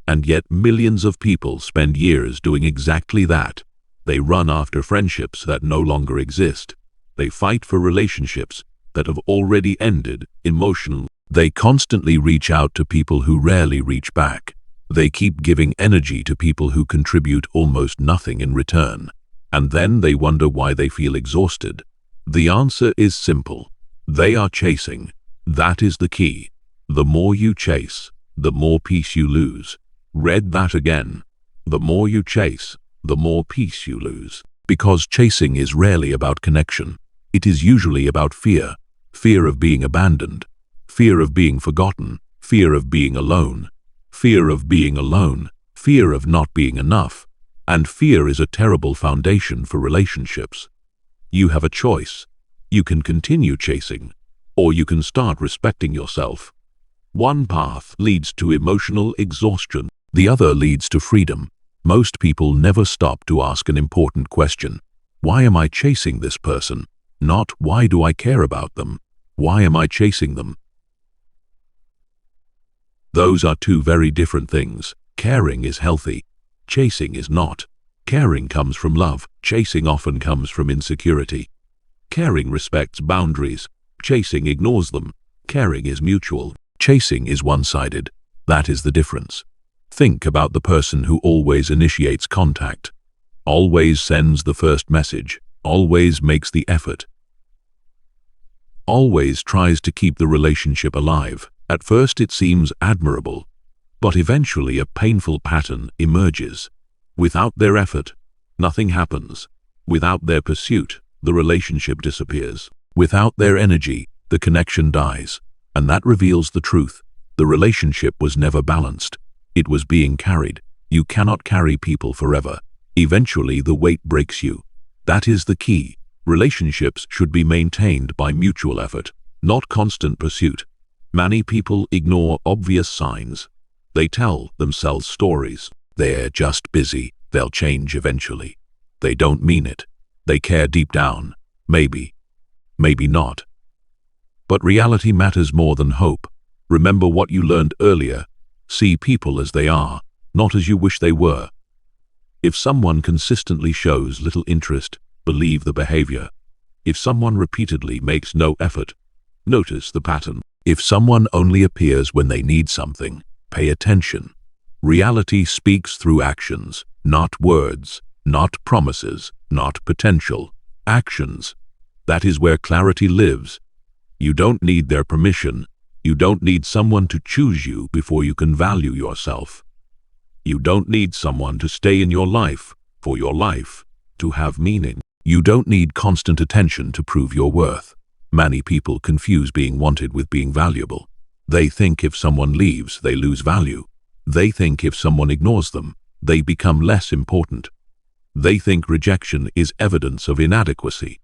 And yet millions of people spend years doing exactly that. They run after friendships that no longer exist. They fight for relationships that have already ended emotionally. They constantly reach out to people who rarely reach back. They keep giving energy to people who contribute almost nothing in return. And then they wonder why they feel exhausted. The answer is simple. They are chasing. That is the key. The more you chase, the more peace you lose. Read that again. The more you chase, the more peace you lose. Because chasing is rarely about connection. It is usually about fear. Fear of being abandoned. Fear of being forgotten. Fear of being alone. Fear of being alone. Fear of not being enough. And fear is a terrible foundation for relationships. You have a choice. You can continue chasing, or you can start respecting yourself. One path leads to emotional exhaustion. The other leads to freedom. Most people never stop to ask an important question. Why am I chasing this person? Not why do I care about them? Why am I chasing them? Those are two very different things. Caring is healthy. Chasing is not. Caring comes from love. Chasing often comes from insecurity. Caring respects boundaries. Chasing ignores them. Caring is mutual. Chasing is one-sided. That is the difference. Think about the person who always initiates contact, always sends the first message, always makes the effort, always tries to keep the relationship alive. At first it seems admirable, but eventually a painful pattern emerges. Without their effort, nothing happens. Without their pursuit, the relationship disappears. Without their energy, the connection dies. And that reveals the truth. The relationship was never balanced. It was being carried. You cannot carry people forever. Eventually the weight breaks you. That is the key. Relationships should be maintained by mutual effort, not constant pursuit. Many people ignore obvious signs. They tell themselves stories. They're just busy. They'll change eventually. They don't mean it. They care deep down. Maybe. Maybe not. But reality matters more than hope. Remember what you learned earlier. See people as they are, not as you wish they were. If someone consistently shows little interest, believe the behavior. If someone repeatedly makes no effort, notice the pattern. If someone only appears when they need something, pay attention. Reality speaks through actions, not words, not promises, not potential. Actions. That is where clarity lives. You don't need their permission. You don't need someone to choose you before you can value yourself. You don't need someone to stay in your life for your life to have meaning. You don't need constant attention to prove your worth. Many people confuse being wanted with being valuable. They think if someone leaves, they lose value. They think if someone ignores them, they become less important. They think rejection is evidence of inadequacy.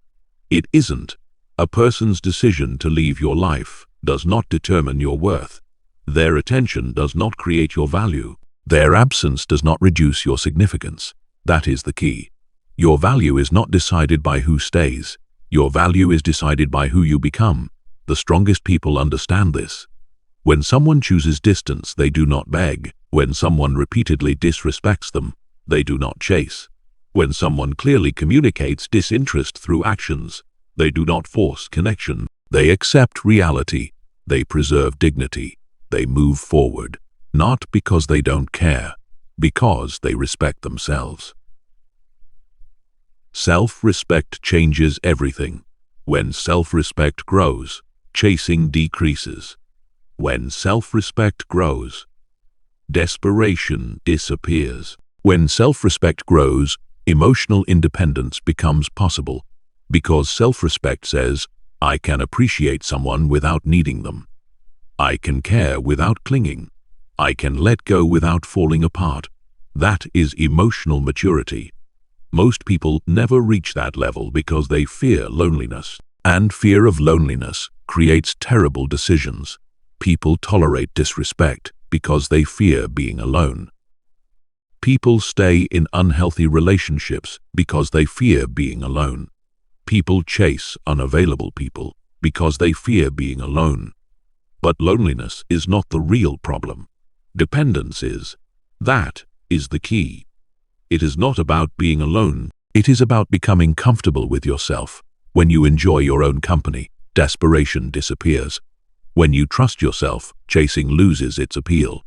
It isn't. A person's decision to leave your life does not determine your worth. Their attention does not create your value. Their absence does not reduce your significance. That is the key. Your value is not decided by who stays. Your value is decided by who you become. The strongest people understand this. When someone chooses distance, they do not beg. When someone repeatedly disrespects them, they do not chase. When someone clearly communicates disinterest through actions, they do not force connection. They accept reality. They preserve dignity. They move forward, not because they don't care, because they respect themselves. Self-respect changes everything. When self-respect grows, chasing decreases. When self-respect grows, desperation disappears. When self-respect grows, emotional independence becomes possible, because self-respect says, I can appreciate someone without needing them. I can care without clinging. I can let go without falling apart. That is emotional maturity. Most people never reach that level because they fear loneliness. And fear of loneliness creates terrible decisions. People tolerate disrespect because they fear being alone. People stay in unhealthy relationships because they fear being alone. People chase unavailable people because they fear being alone. But loneliness is not the real problem. Dependence is. That is the key. It is not about being alone. It is about becoming comfortable with yourself. When you enjoy your own company, desperation disappears. When you trust yourself, chasing loses its appeal.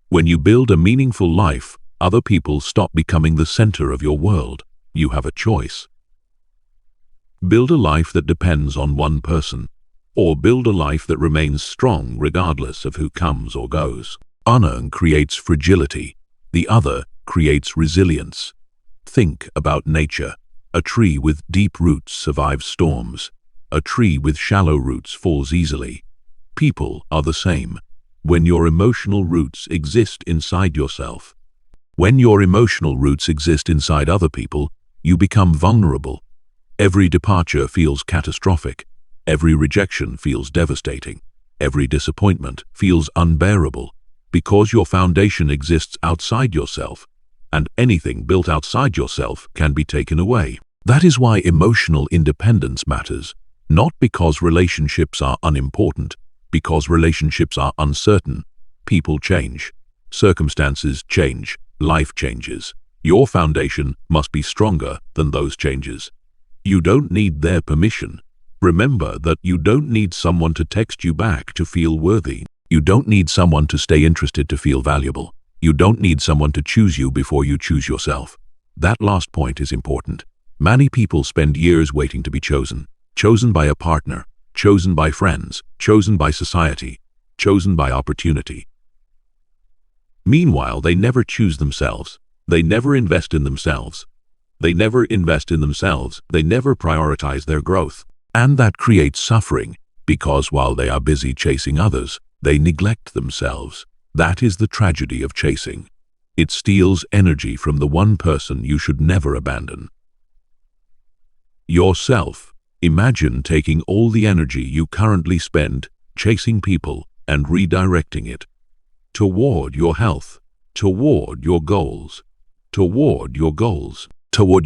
When you build a meaningful life, other people stop becoming the center of your world. You have a choice. Build a life that depends on one person, or build a life that remains strong regardless of who comes or goes. Honor creates fragility. The other creates resilience. Think about nature. A tree with deep roots survives storms. A tree with shallow roots falls easily. People are the same. When your emotional roots exist inside yourself, when your emotional roots exist inside other people, you become vulnerable. Every departure feels catastrophic. Every rejection feels devastating. Every disappointment feels unbearable, because your foundation exists outside yourself, and anything built outside yourself can be taken away. That is why emotional independence matters, not because relationships are unimportant, because relationships are uncertain. People change. Circumstances change. Life changes. Your foundation must be stronger than those changes. You don't need their permission. Remember that you don't need someone to text you back to feel worthy. You don't need someone to stay interested to feel valuable. You don't need someone to choose you before you choose yourself. That last point is important. Many people spend years waiting to be chosen. Chosen by a partner, chosen by friends, chosen by society, chosen by opportunity. Meanwhile, they never choose themselves. They never invest in themselves. They never invest in themselves. They never prioritize their growth. And that creates suffering, because while they are busy chasing others, they neglect themselves. That is the tragedy of chasing. It steals energy from the one person you should never abandon. Yourself. Imagine taking all the energy you currently spend chasing people and redirecting it toward your health, toward your goals, toward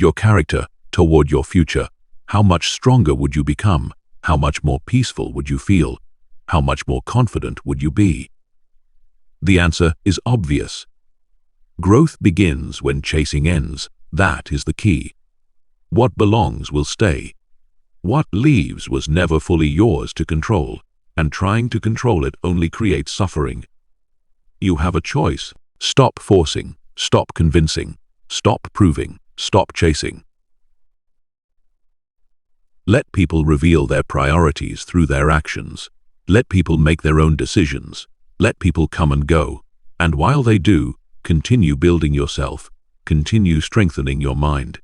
your character, toward your future. How much stronger would you become? How much more peaceful would you feel? How much more confident would you be? The answer is obvious. Growth begins when chasing ends. That is the key. What belongs will stay. What leaves was never fully yours to control, and trying to control it only creates suffering. You have a choice. Stop forcing. Stop convincing. Stop proving. Stop chasing. Let people reveal their priorities through their actions. Let people make their own decisions. Let people come and go. And while they do, continue building yourself. Continue strengthening your mind.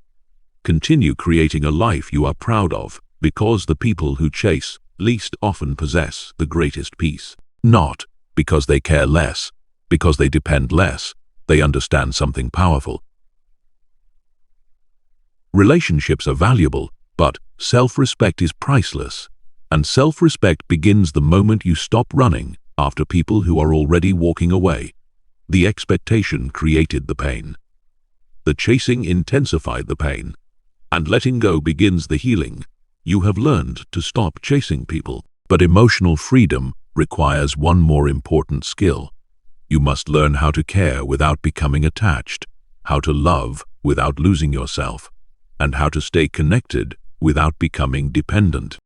Continue creating a life you are proud of, because the people who chase least often possess the greatest peace. Not because they care less, because they depend less, they understand something powerful. Relationships are valuable, but self-respect is priceless. And self-respect begins the moment you stop running after people who are already walking away. The expectation created the pain. The chasing intensified the pain. And letting go begins the healing. You have learned to stop chasing people. But emotional freedom requires one more important skill. You must learn how to care without becoming attached, how to love without losing yourself, and how to stay connected without becoming dependent.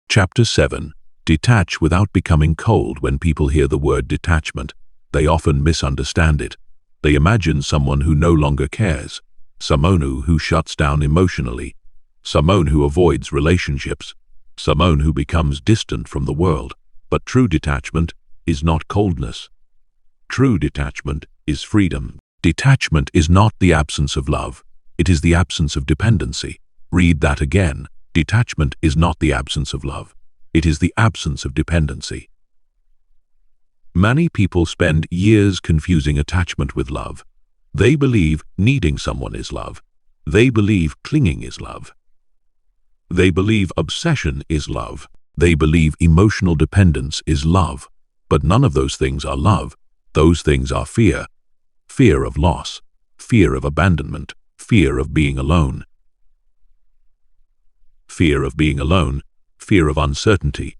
Chapter 7. Detach without becoming cold. When people hear the word detachment, they often misunderstand it. They imagine someone who no longer cares, someone who shuts down emotionally, someone who avoids relationships, someone who becomes distant from the world. But true detachment is not coldness. True detachment is freedom. Detachment is not the absence of love. It is the absence of dependency. Read that again. Detachment is not the absence of love. It is the absence of dependency. Many people spend years confusing attachment with love. They believe needing someone is love. They believe clinging is love. They believe obsession is love. They believe emotional dependence is love. But none of those things are love. Those things are fear. Fear of loss. Fear of abandonment. Fear of being alone. Fear of being alone. Fear of uncertainty.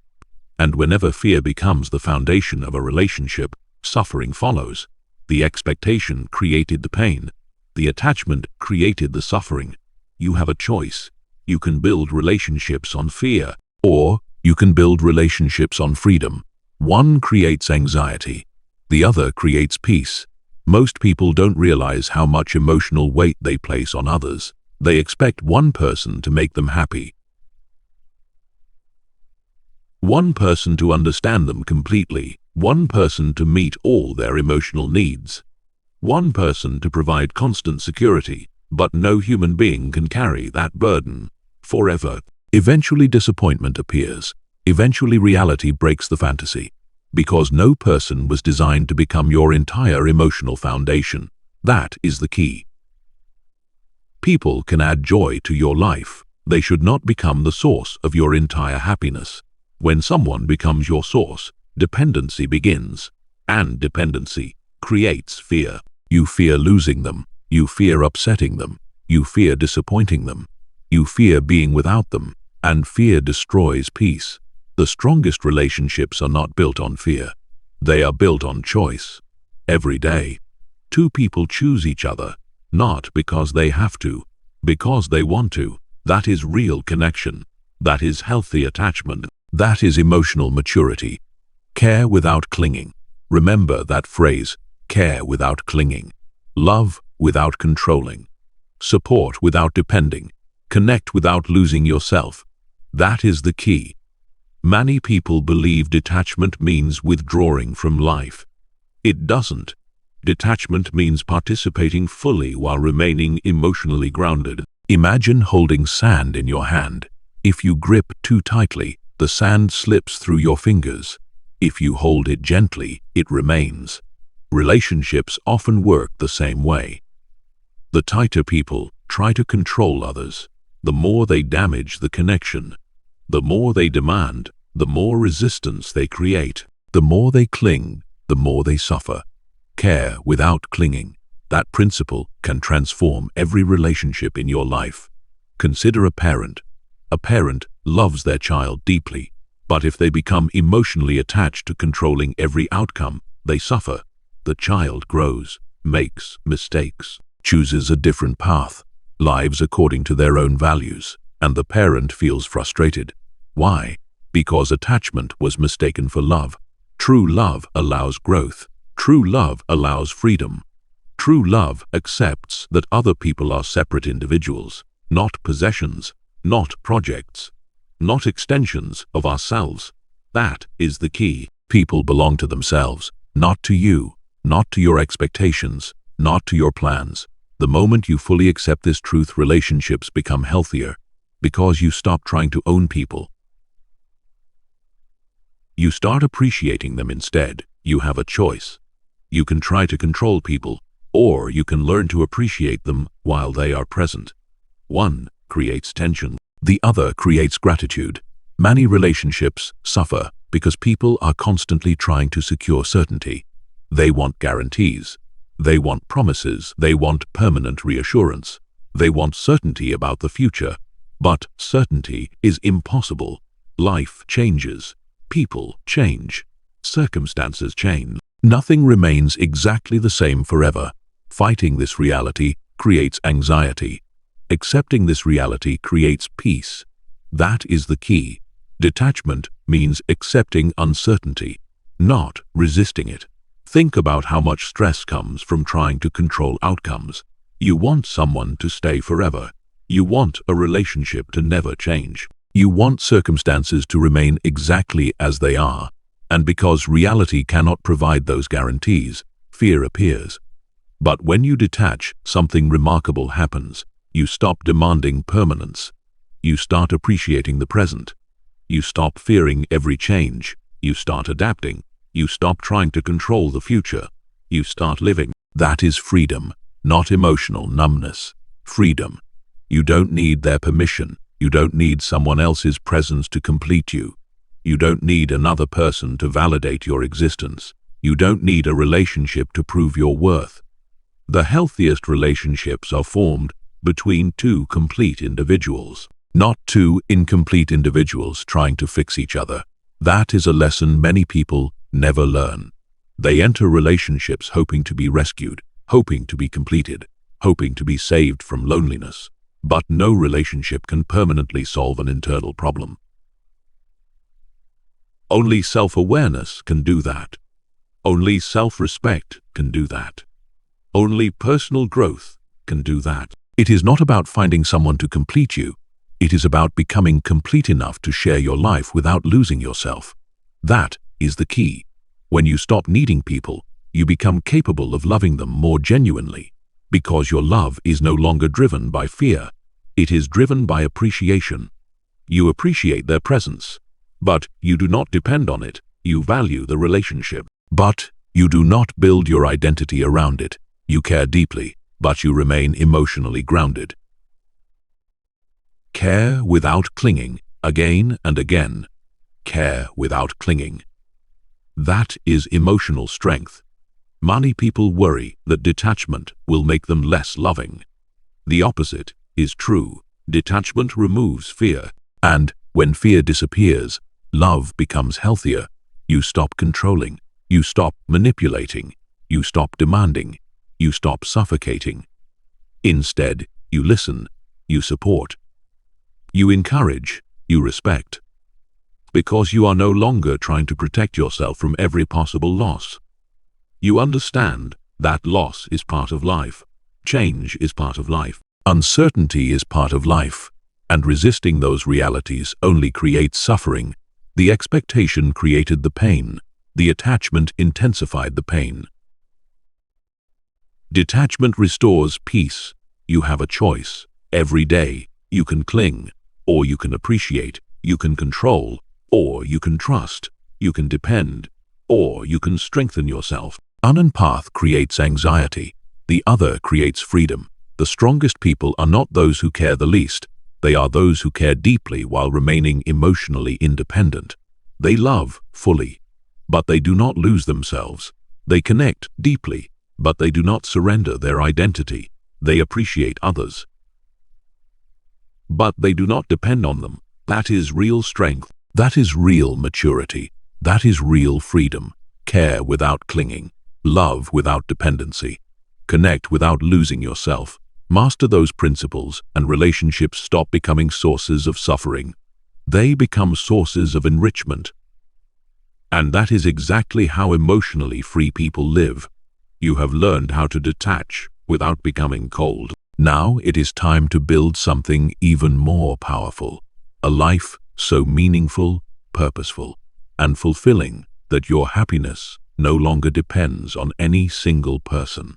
And whenever fear becomes the foundation of a relationship, suffering follows. The expectation created the pain. The attachment created the suffering. You have a choice. You can build relationships on fear, or you can build relationships on freedom. One creates anxiety. The other creates peace. Most people don't realize how much emotional weight they place on others. They expect one person to make them happy. One person to understand them completely. One person to meet all their emotional needs. One person to provide constant security. But no human being can carry that burden forever. Eventually disappointment appears. Eventually reality breaks the fantasy. Because no person was designed to become your entire emotional foundation. That is the key. People can add joy to your life. They should not become the source of your entire happiness. When someone becomes your source, dependency begins. And dependency creates fear. You fear losing them. You fear upsetting them. You fear disappointing them. You fear being without them. And fear destroys peace. The strongest relationships are not built on fear. They are built on choice. Every day, two people choose each other, not because they have to, because they want to. That is real connection. That is healthy attachment. That is emotional maturity. Care without clinging. Remember that phrase, care without clinging. Love without controlling. Support without depending. Connect without losing yourself. That is the key. Many people believe detachment means withdrawing from life. It doesn't. Detachment means participating fully while remaining emotionally grounded. Imagine holding sand in your hand. If you grip too tightly, the sand slips through your fingers. If you hold it gently, it remains. Relationships often work the same way. The tighter people try to control others. The more they damage the connection. The more they demand, the more resistance they create. The more they cling, the more they suffer. Care without clinging. That principle can transform every relationship in your life. Consider a parent. A parent loves their child deeply, but if they become emotionally attached to controlling every outcome, they suffer. The child grows, makes mistakes, chooses a different path, lives according to their own values, and the parent feels frustrated. Why? Because attachment was mistaken for love. True love allows growth. True love allows freedom. True love accepts that other people are separate individuals, not possessions, not projects, not extensions of ourselves. That is the key. People belong to themselves, not to you, not to your expectations, not to your plans. The moment you fully accept this truth, relationships become healthier, because you stop trying to own people. You start appreciating them instead. You have a choice. You can try to control people, or you can learn to appreciate them while they are present. One creates tension. The other creates gratitude. Many relationships suffer because people are constantly trying to secure certainty. They want guarantees. They want promises. They want permanent reassurance. They want certainty about the future. But certainty is impossible. Life changes. People change. Circumstances change. Nothing remains exactly the same forever. Fighting this reality creates anxiety. Accepting this reality creates peace. That is the key. Detachment means accepting uncertainty, not resisting it. Think about how much stress comes from trying to control outcomes. You want someone to stay forever. You want a relationship to never change. You want circumstances to remain exactly as they are. And because reality cannot provide those guarantees, fear appears. But when you detach, something remarkable happens. You stop demanding permanence. You start appreciating the present. You stop fearing every change. You start adapting. You stop trying to control the future. You start living. That is freedom, not emotional numbness. Freedom. You don't need their permission. You don't need someone else's presence to complete you. You don't need another person to validate your existence. You don't need a relationship to prove your worth. The healthiest relationships are formed between two complete individuals, not two incomplete individuals trying to fix each other. That is a lesson many people never learn. They enter relationships hoping to be rescued, hoping to be completed, hoping to be saved from loneliness. But no relationship can permanently solve an internal problem. Only self-awareness can do that. Only self-respect can do that. Only personal growth can do that. It is not about finding someone to complete you. It is about becoming complete enough to share your life without losing yourself. That is the key. When you stop needing people, you become capable of loving them more genuinely, because your love is no longer driven by fear. It is driven by appreciation. You appreciate their presence, but you do not depend on it. You value the relationship, but you do not build your identity around it. You care deeply, but you remain emotionally grounded. Care without clinging, again and again. Care without clinging. That is emotional strength. Many people worry that detachment will make them less loving. The opposite is true. Detachment removes fear, and when fear disappears, love becomes healthier. You stop controlling. You stop manipulating. You stop demanding. You stop suffocating. Instead, you listen. You support. You encourage. You respect. Because you are no longer trying to protect yourself from every possible loss. You understand that loss is part of life. Change is part of life. Uncertainty is part of life. And resisting those realities only creates suffering. The expectation created the pain. The attachment intensified the pain. Detachment restores peace. You have a choice. Every day, you can cling, or you can appreciate. You can control, or you can trust. You can depend, or you can strengthen yourself. One path creates anxiety. The other creates freedom. The strongest people are not those who care the least. They are those who care deeply while remaining emotionally independent. They love fully, but they do not lose themselves. They connect deeply, but they do not surrender their identity. They appreciate others, but they do not depend on them. That is real strength. That is real maturity. That is real freedom. Care without clinging. Love without dependency. Connect without losing yourself. Master those principles, and relationships stop becoming sources of suffering. They become sources of enrichment. And that is exactly how emotionally free people live. You have learned how to detach without becoming cold. Now it is time to build something even more powerful. A life so meaningful, purposeful, and fulfilling that your happiness no longer depends on any single person.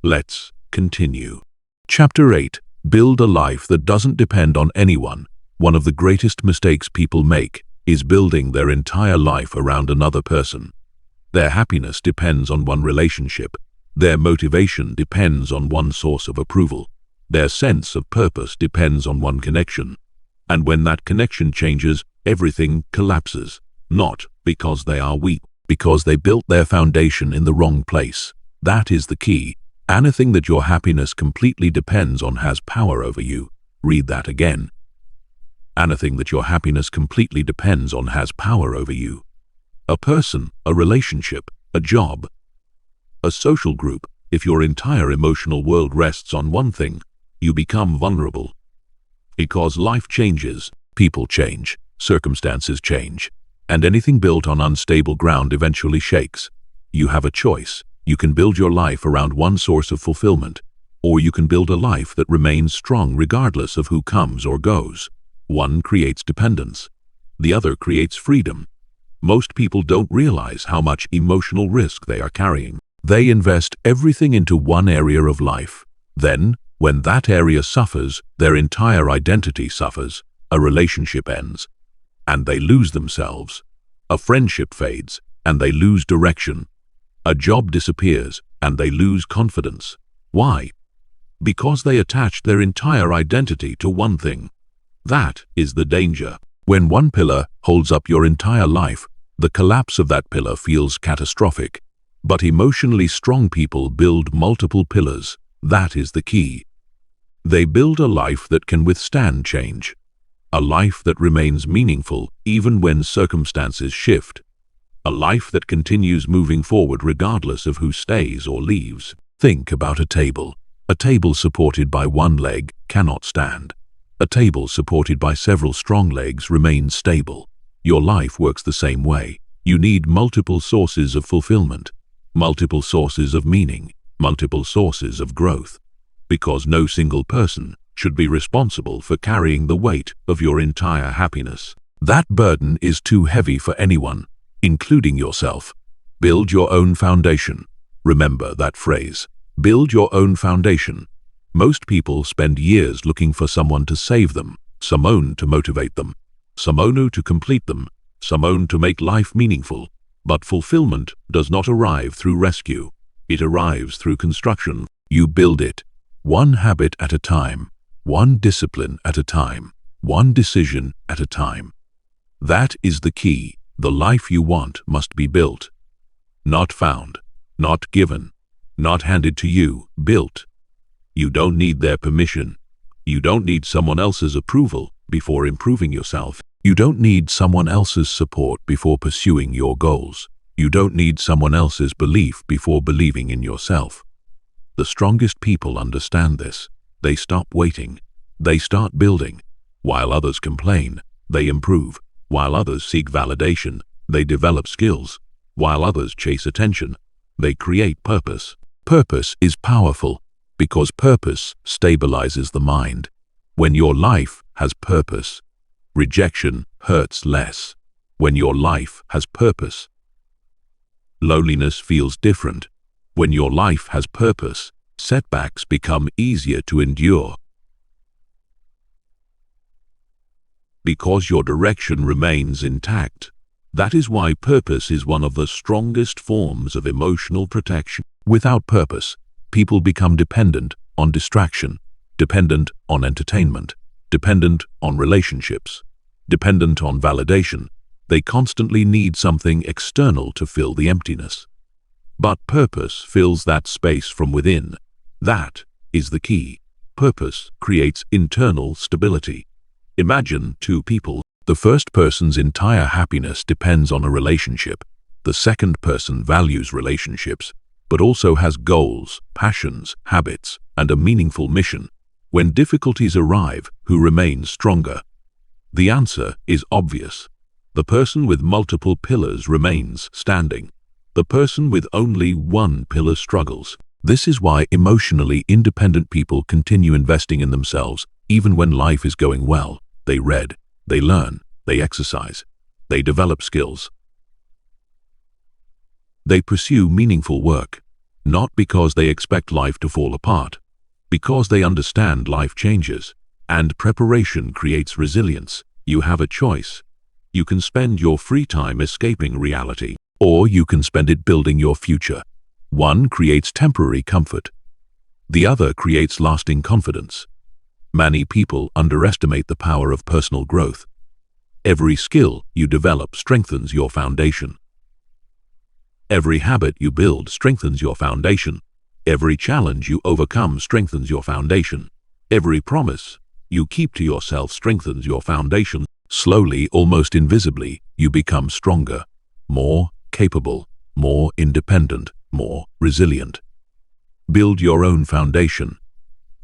Let's continue. Chapter 8. Build a life that doesn't depend on anyone. One of the greatest mistakes people make is building their entire life around another person. Their happiness depends on one relationship. Their motivation depends on one source of approval. Their sense of purpose depends on one connection. And when that connection changes, everything collapses. Not because they are weak, because they built their foundation in the wrong place. That is the key. Anything that your happiness completely depends on has power over you. Read that again. Anything that your happiness completely depends on has power over you. A person, a relationship, a job, a social group. If your entire emotional world rests on one thing, you become vulnerable. Because life changes, people change, circumstances change, and anything built on unstable ground eventually shakes. You have a choice. You can build your life around one source of fulfillment, or you can build a life that remains strong regardless of who comes or goes. One creates dependence. The other creates freedom. Most people don't realize how much emotional risk they are carrying. They invest everything into one area of life. Then, when that area suffers, their entire identity suffers. A relationship ends, and they lose themselves. A friendship fades, and they lose direction. A job disappears, and they lose confidence. Why? Because they attached their entire identity to one thing. That is the danger. When one pillar holds up your entire life, the collapse of that pillar feels catastrophic. But emotionally strong people build multiple pillars. That is the key. They build a life that can withstand change. A life that remains meaningful even when circumstances shift. A life that continues moving forward regardless of who stays or leaves. Think about a table. A table supported by one leg cannot stand. A table supported by several strong legs remains stable. Your life works the same way. You need multiple sources of fulfillment, multiple sources of meaning, multiple sources of growth. Because no single person should be responsible for carrying the weight of your entire happiness. That burden is too heavy for anyone, including yourself. Build your own foundation. Remember that phrase. Build your own foundation. Most people spend years looking for someone to save them, someone to motivate them, someone to complete them, someone to make life meaningful. But fulfillment does not arrive through rescue. It arrives through construction. You build it, one habit at a time, one discipline at a time, one decision at a time. That is the key. The life you want must be built. Not found, not given, not handed to you, built. You don't need their permission. You don't need someone else's approval before improving yourself. You don't need someone else's support before pursuing your goals. You don't need someone else's belief before believing in yourself. The strongest people understand this. They stop waiting. They start building. While others complain, they improve. While others seek validation, they develop skills. While others chase attention, they create purpose. Purpose is powerful because purpose stabilizes the mind. When your life has purpose, rejection hurts less. When your life has purpose, loneliness feels different. When your life has purpose, setbacks become easier to endure. Because your direction remains intact. That is why purpose is one of the strongest forms of emotional protection. Without purpose, people become dependent on distraction, dependent on entertainment, dependent on relationships, dependent on validation. They constantly need something external to fill the emptiness. But purpose fills that space from within. That is the key. Purpose creates internal stability. Imagine two people. The first person's entire happiness depends on a relationship. The second person values relationships, but also has goals, passions, habits, and a meaningful mission. When difficulties arrive, who remains stronger? The answer is obvious. The person with multiple pillars remains standing. The person with only one pillar struggles. This is why emotionally independent people continue investing in themselves, even when life is going well. They read, they learn, they exercise, they develop skills. They pursue meaningful work, not because they expect life to fall apart, because they understand life changes, and preparation creates resilience. You have a choice. You can spend your free time escaping reality, or you can spend it building your future. One creates temporary comfort. The other creates lasting confidence. Many people underestimate the power of personal growth. Every skill you develop strengthens your foundation. Every habit you build strengthens your foundation. Every challenge you overcome strengthens your foundation. Every promise you keep to yourself strengthens your foundation. Slowly, almost invisibly, you become stronger, more capable, more independent, more resilient. Build your own foundation.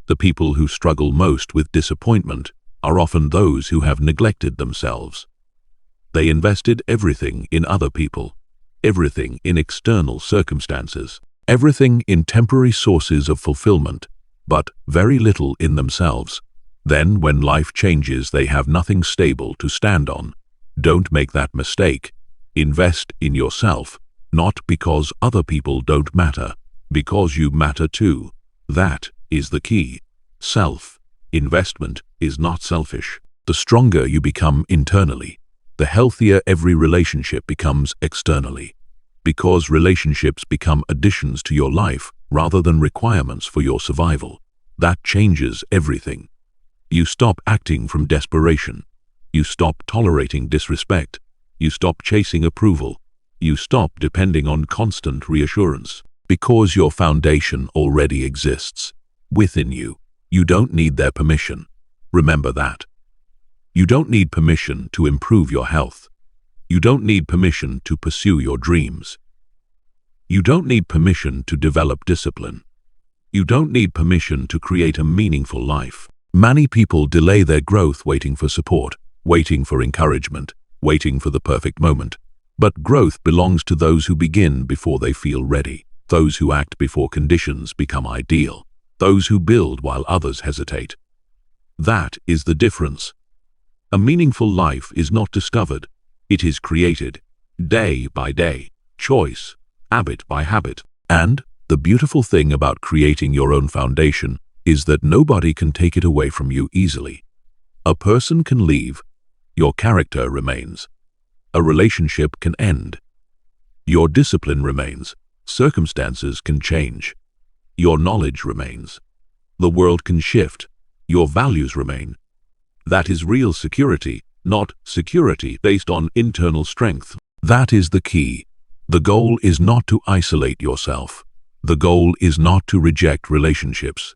The people who struggle most with disappointment are often those who have neglected themselves. They invested everything in other people, everything in external circumstances, everything in temporary sources of fulfillment, but very little in themselves. Then, when life changes, they have nothing stable to stand on. Don't make that mistake. Invest in yourself, not because other people don't matter, because you matter too. That is the key. Self-investment is not selfish. The stronger you become internally, the healthier every relationship becomes externally. Because relationships become additions to your life rather than requirements for your survival. That changes everything. You stop acting from desperation. You stop tolerating disrespect. You stop chasing approval. You stop depending on constant reassurance. Because your foundation already exists within you. You don't need their permission. Remember that. You don't need permission to improve your health. You don't need permission to pursue your dreams. You don't need permission to develop discipline. You don't need permission to create a meaningful life. Many people delay their growth waiting for support, waiting for encouragement, waiting for the perfect moment. But growth belongs to those who begin before they feel ready, those who act before conditions become ideal, those who build while others hesitate. That is the difference. A meaningful life is not discovered. It is created, day by day, choice, habit by habit. And the beautiful thing about creating your own foundation is that nobody can take it away from you easily. A person can leave. Your character remains. A relationship can end. Your discipline remains. Circumstances can change. Your knowledge remains. The world can shift. Your values remain. That is real security, not security based on internal strength. That is the key. The goal is not to isolate yourself. The goal is not to reject relationships.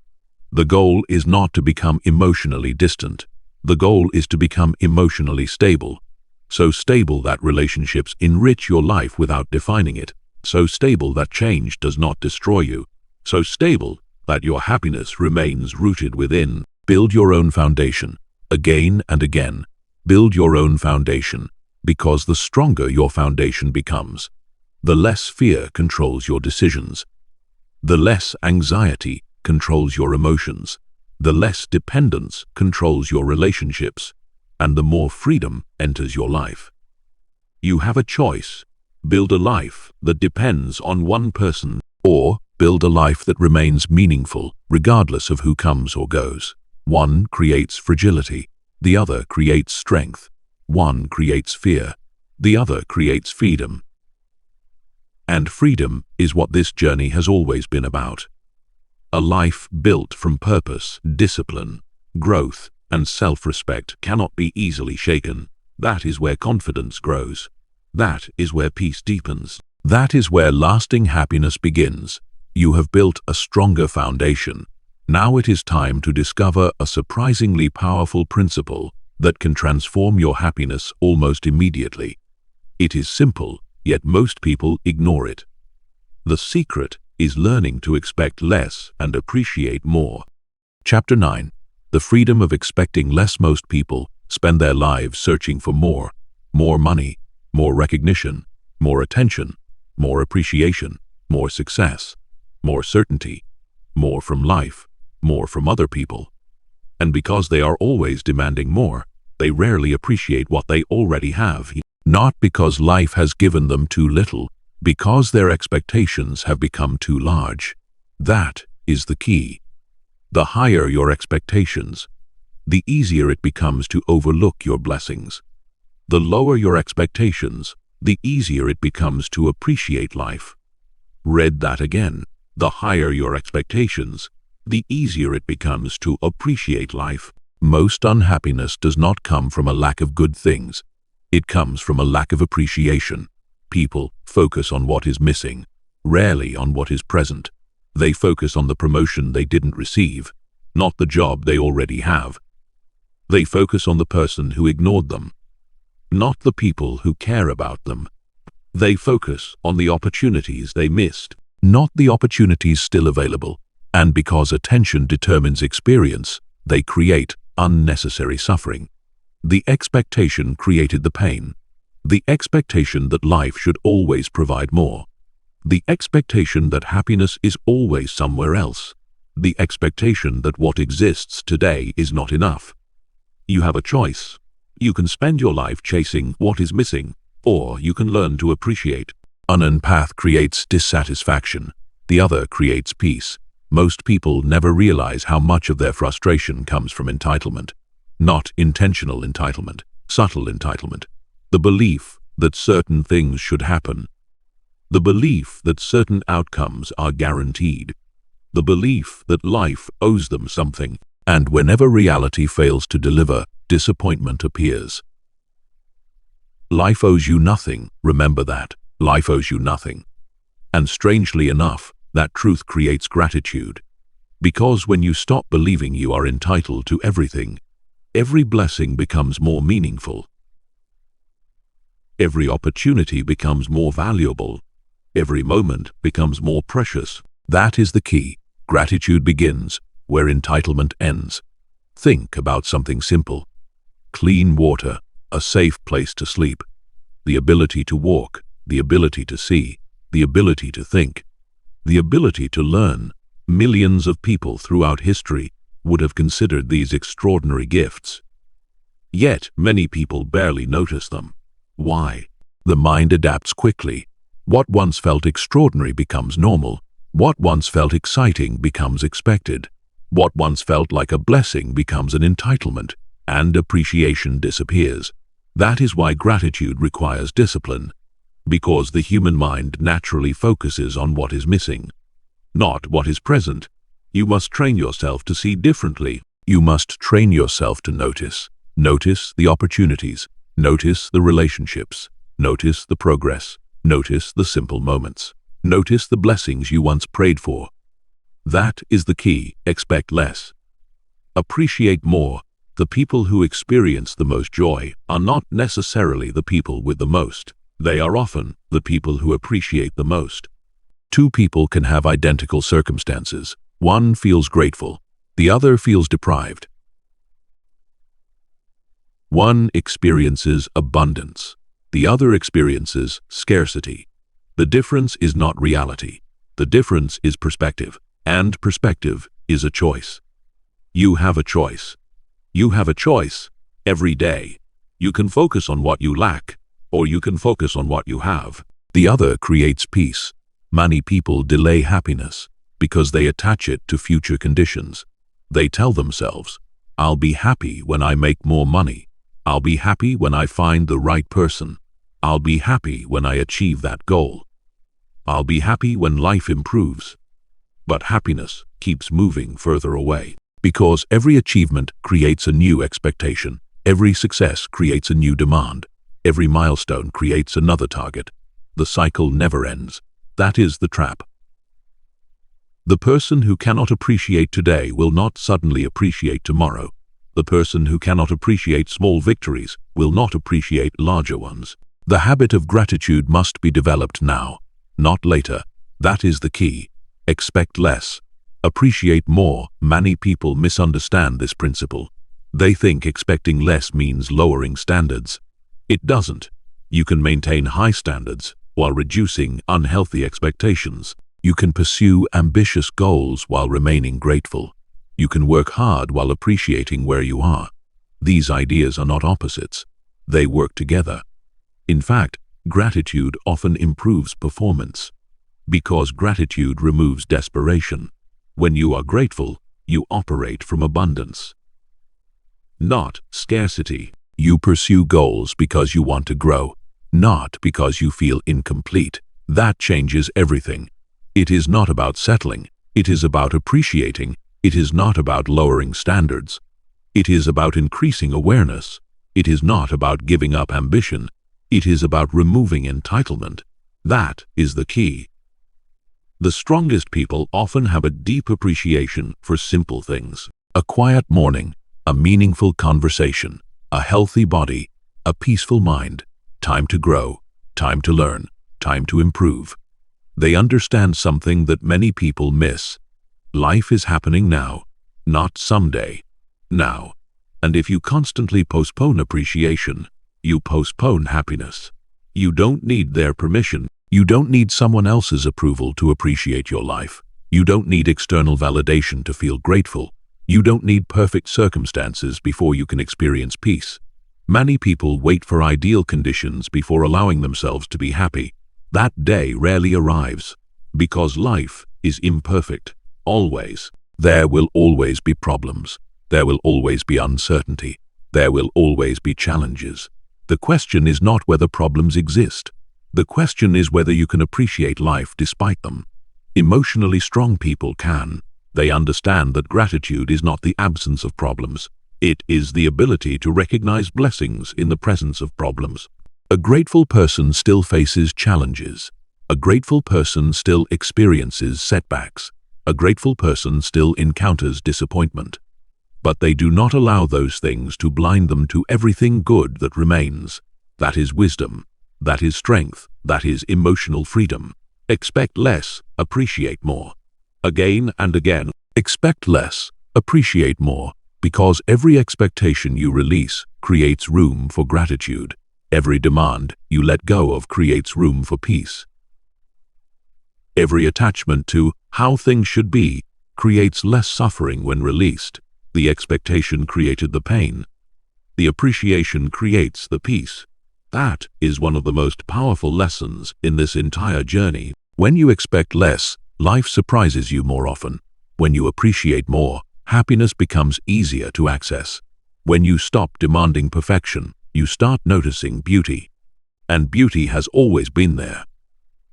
The goal is not to become emotionally distant. The goal is to become emotionally stable. So stable that relationships enrich your life without defining it. So stable that change does not destroy you. So stable that your happiness remains rooted within. Build your own foundation. Again and again. Build your own foundation. Because the stronger your foundation becomes, the less fear controls your decisions. The less anxiety controls your emotions, the less dependence controls your relationships, and the more freedom enters your life. You have a choice. Build a life that depends on one person, or build a life that remains meaningful regardless of who comes or goes. One creates fragility, the other creates strength. One creates fear, the other creates freedom. And freedom is what this journey has always been about. A life built from purpose, discipline, growth, and self-respect cannot be easily shaken. That is where confidence grows. That is where peace deepens. That is where lasting happiness begins. You have built a stronger foundation. Now it is time to discover a surprisingly powerful principle that can transform your happiness almost immediately. It is simple, yet most people ignore it. The secret is learning to expect less and appreciate more. Chapter 9. The freedom of expecting less. Most people spend their lives searching for more money, more recognition, more attention, more appreciation, more success, more certainty, more from life, more from other people. And because they are always demanding more, they rarely appreciate what they already have. Not because life has given them too little, because their expectations have become too large. That is the key. The higher your expectations, the easier it becomes to overlook your blessings. The lower your expectations, the easier it becomes to appreciate life. Read that again. The higher your expectations, the easier it becomes to appreciate life. Most unhappiness does not come from a lack of good things. It comes from a lack of appreciation. People focus on what is missing, rarely on what is present. They focus on the promotion they didn't receive, not the job they already have. They focus on the person who ignored them, not the people who care about them. They focus on the opportunities they missed, not the opportunities still available. And because attention determines experience, they create unnecessary suffering. The expectation created the pain. The expectation that life should always provide more. The expectation that happiness is always somewhere else. The expectation that what exists today is not enough. You have a choice. You can spend your life chasing what is missing, or you can learn to appreciate. One path creates dissatisfaction. The other creates peace. Most people never realize how much of their frustration comes from entitlement. Not intentional entitlement, subtle entitlement. The belief that certain things should happen. The belief that certain outcomes are guaranteed. The belief that life owes them something. And whenever reality fails to deliver, disappointment appears. Life owes you nothing, remember that. Life owes you nothing. And strangely enough, that truth creates gratitude. Because when you stop believing you are entitled to everything, every blessing becomes more meaningful. Every opportunity becomes more valuable. Every moment becomes more precious. That is the key. Gratitude begins where entitlement ends. Think about something simple. Clean water, a safe place to sleep, the ability to walk, the ability to see, the ability to think, the ability to learn. Millions of people throughout history would have considered these extraordinary gifts. Yet many people barely notice them. Why? The mind adapts quickly. What once felt extraordinary becomes normal. What once felt exciting becomes expected. What once felt like a blessing becomes an entitlement, and appreciation disappears. That is why gratitude requires discipline, because the human mind naturally focuses on what is missing, not what is present. You must train yourself to see differently. You must train yourself to notice. Notice the opportunities. Notice the relationships. Notice the progress. Notice the simple moments. Notice the blessings you once prayed for. That is the key. Expect less. Appreciate more. The people who experience the most joy are not necessarily the people with the most. They are often the people who appreciate the most. Two people can have identical circumstances. One feels grateful. The other feels deprived. One experiences abundance. The other experiences scarcity. The difference is not reality. The difference is perspective. And perspective is a choice. You have a choice. You have a choice every day. You can focus on what you lack, or you can focus on what you have. The other creates peace. Many people delay happiness because they attach it to future conditions. They tell themselves, I'll be happy when I make more money. I'll be happy when I find the right person. I'll be happy when I achieve that goal. I'll be happy when life improves. But happiness keeps moving further away, because every achievement creates a new expectation. Every success creates a new demand. Every milestone creates another target. The cycle never ends. That is the trap. The person who cannot appreciate today will not suddenly appreciate tomorrow. The person who cannot appreciate small victories will not appreciate larger ones. The habit of gratitude must be developed now, not later. That is the key. Expect less. Appreciate more. Many people misunderstand this principle. They think expecting less means lowering standards. It doesn't. You can maintain high standards while reducing unhealthy expectations. You can pursue ambitious goals while remaining grateful. You can work hard while appreciating where you are. These ideas are not opposites. They work together. In fact, gratitude often improves performance, because gratitude removes desperation. When you are grateful, you operate from abundance, not scarcity. You pursue goals because you want to grow, not because you feel incomplete. That changes everything. It is not about settling. It is about appreciating. It is not about lowering standards. It is about increasing awareness. It is not about giving up ambition. It is about removing entitlement. That is the key. The strongest people often have a deep appreciation for simple things. A quiet morning, a meaningful conversation, a healthy body, a peaceful mind, time to grow, time to learn, time to improve. They understand something that many people miss. Life is happening now, not someday. Now. And if you constantly postpone appreciation, you postpone happiness. You don't need their permission. You don't need someone else's approval to appreciate your life. You don't need external validation to feel grateful. You don't need perfect circumstances before you can experience peace. Many people wait for ideal conditions before allowing themselves to be happy. That day rarely arrives, because life is imperfect, always. There will always be problems. There will always be uncertainty. There will always be challenges. The question is not whether problems exist. The question is whether you can appreciate life despite them. Emotionally strong people can. They understand that gratitude is not the absence of problems. It is the ability to recognize blessings in the presence of problems. A grateful person still faces challenges. A grateful person still experiences setbacks. A grateful person still encounters disappointment. But they do not allow those things to blind them to everything good that remains. That is wisdom. That is strength. That is emotional freedom. Expect less, appreciate more. Again and again, expect less, appreciate more, because every expectation you release creates room for gratitude. Every demand you let go of creates room for peace. Every attachment to how things should be creates less suffering when released. The expectation created the pain. The appreciation creates the peace. That is one of the most powerful lessons in this entire journey. When you expect less, life surprises you more often. When you appreciate more, happiness becomes easier to access. When you stop demanding perfection, you start noticing beauty. And beauty has always been there.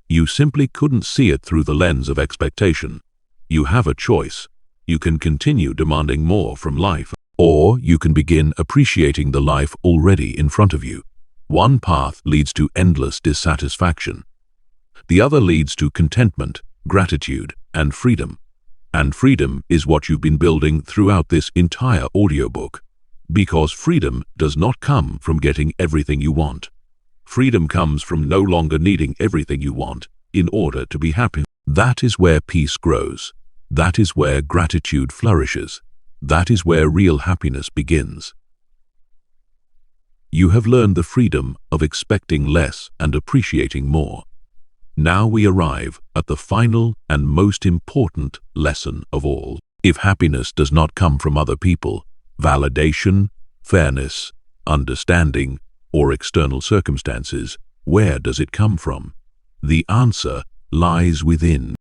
You simply couldn't see it through the lens of expectation. You have a choice. You can continue demanding more from life, or you can begin appreciating the life already in front of you. One path leads to endless dissatisfaction. The other leads to contentment, gratitude, and freedom. And freedom is what you've been building throughout this entire audiobook. Because freedom does not come from getting everything you want. Freedom comes from no longer needing everything you want in order to be happy. That is where peace grows. That is where gratitude flourishes. That is where real happiness begins. You have learned the freedom of expecting less and appreciating more. Now we arrive at the final and most important lesson of all. If happiness does not come from other people, validation, fairness, understanding, or external circumstances, where does it come from? The answer lies within.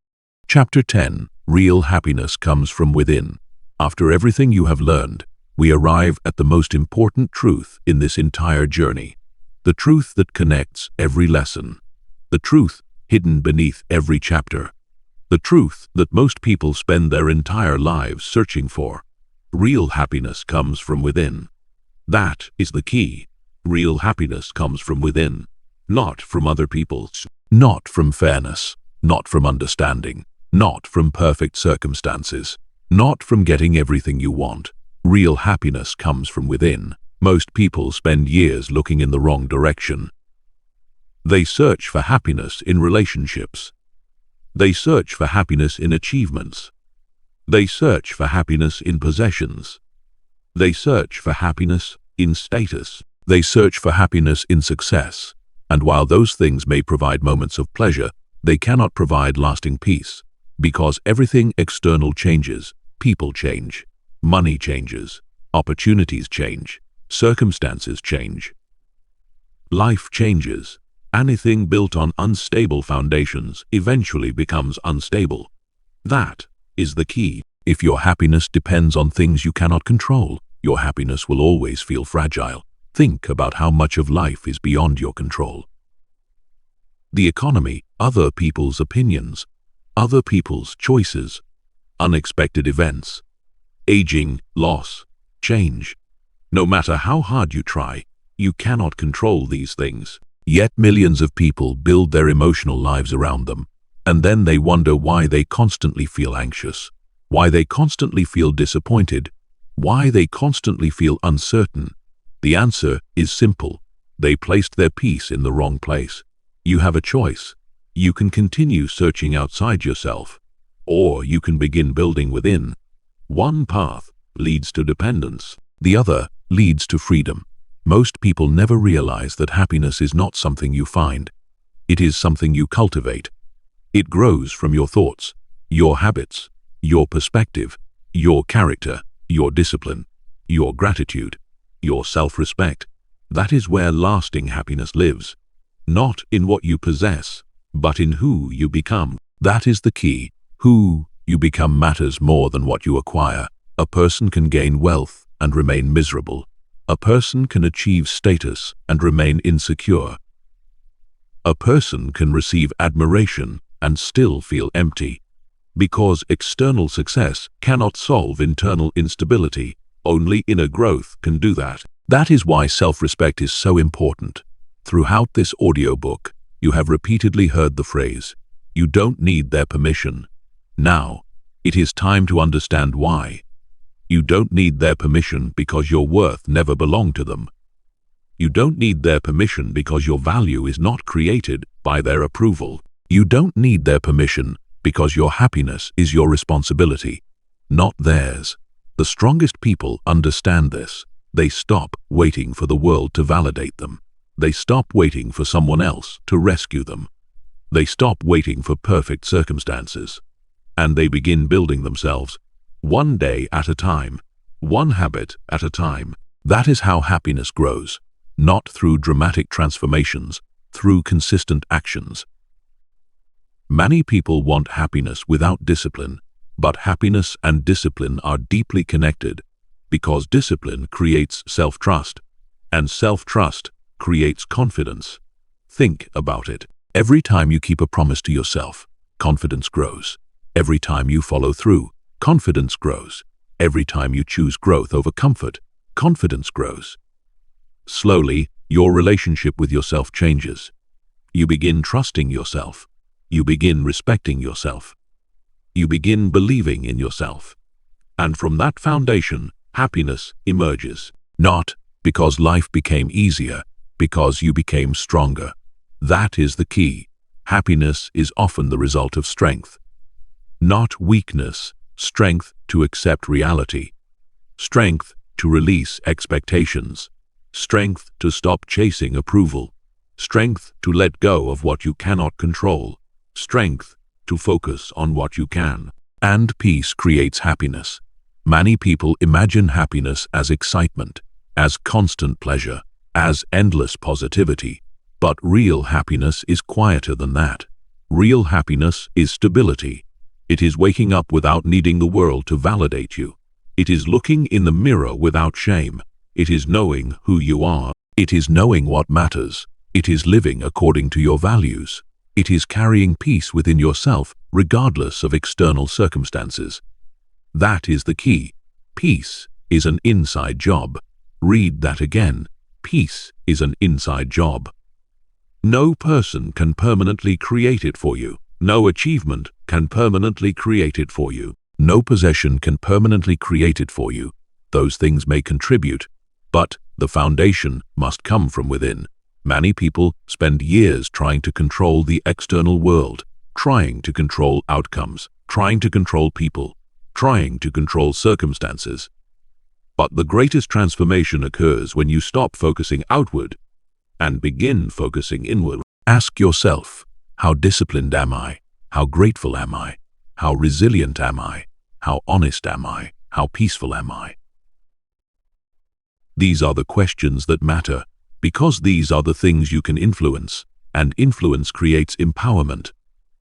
Chapter 10. Real happiness comes from within. After everything you have learned, we arrive at the most important truth in this entire journey. The truth that connects every lesson. The truth hidden beneath every chapter. The truth that most people spend their entire lives searching for. Real happiness comes from within. That is the key. Real happiness comes from within, not from other people's, not from fairness, not from understanding, not from perfect circumstances, not from getting everything you want. Real happiness comes from within. Most people spend years looking in the wrong direction. They search for happiness in relationships. They search for happiness in achievements. They search for happiness in possessions. They search for happiness in status. They search for happiness in success. And while those things may provide moments of pleasure, they cannot provide lasting peace. Because everything external changes, people change, money changes, opportunities change, circumstances change. Life changes. Anything built on unstable foundations eventually becomes unstable. That is the key. If your happiness depends on things you cannot control, your happiness will always feel fragile. Think about how much of life is beyond your control. The economy, other people's opinions, other people's choices, unexpected events, aging, loss, change. No matter how hard you try, you cannot control these things. Yet millions of people build their emotional lives around them, and then they wonder why they constantly feel anxious, why they constantly feel disappointed, why they constantly feel uncertain. The answer is simple. They placed their peace in the wrong place. You have a choice. You can continue searching outside yourself, or you can begin building within. One path leads to dependence. The other leads to freedom. Most people never realize that happiness is not something you find. It is something you cultivate. It grows from your thoughts, your habits, your perspective, your character, your discipline, your gratitude, your self-respect. That is where lasting happiness lives. Not in what you possess, but in who you become. That is the key. Who you become matters more than what you acquire. A person can gain wealth and remain miserable. A person can achieve status and remain insecure. A person can receive admiration and still feel empty. Because external success cannot solve internal instability. Only inner growth can do that. That is why self-respect is so important. Throughout this audiobook, you have repeatedly heard the phrase, "You don't need their permission." Now, it is time to understand why. You don't need their permission because your worth never belonged to them. You don't need their permission because your value is not created by their approval. You don't need their permission because your happiness is your responsibility, not theirs. The strongest people understand this. They stop waiting for the world to validate them. They stop waiting for someone else to rescue them. They stop waiting for perfect circumstances. And they begin building themselves, one day at a time, one habit at a time. That is how happiness grows, not through dramatic transformations, through consistent actions. Many people want happiness without discipline, but happiness and discipline are deeply connected, because discipline creates self-trust, and self-trust creates confidence. Think about it. Every time you keep a promise to yourself, confidence grows. Every time you follow through, confidence grows. Every time you choose growth over comfort, confidence grows. Slowly, your relationship with yourself changes. You begin trusting yourself. You begin respecting yourself. You begin believing in yourself. And from that foundation, happiness emerges. Not because life became easier, because you became stronger. That is the key. Happiness is often the result of strength. Not weakness, strength to accept reality. Strength to release expectations. Strength to stop chasing approval. Strength to let go of what you cannot control. Strength to focus on what you can. And peace creates happiness. Many people imagine happiness as excitement, as constant pleasure, as endless positivity. But real happiness is quieter than that. Real happiness is stability. It is waking up without needing the world to validate you. It is looking in the mirror without shame. It is knowing who you are. It is knowing what matters. It is living according to your values. It is carrying peace within yourself, regardless of external circumstances. That is the key. Peace is an inside job. Read that again. Peace is an inside job. No person can permanently create it for you. No achievement can permanently create it for you. No possession can permanently create it for you. Those things may contribute, but the foundation must come from within. Many people spend years trying to control the external world, trying to control outcomes, trying to control people, trying to control circumstances. But the greatest transformation occurs when you stop focusing outward and begin focusing inward. Ask yourself, how disciplined am I? How grateful am I? How resilient am I? How honest am I? How peaceful am I? These are the questions that matter, because these are the things you can influence, and influence creates empowerment.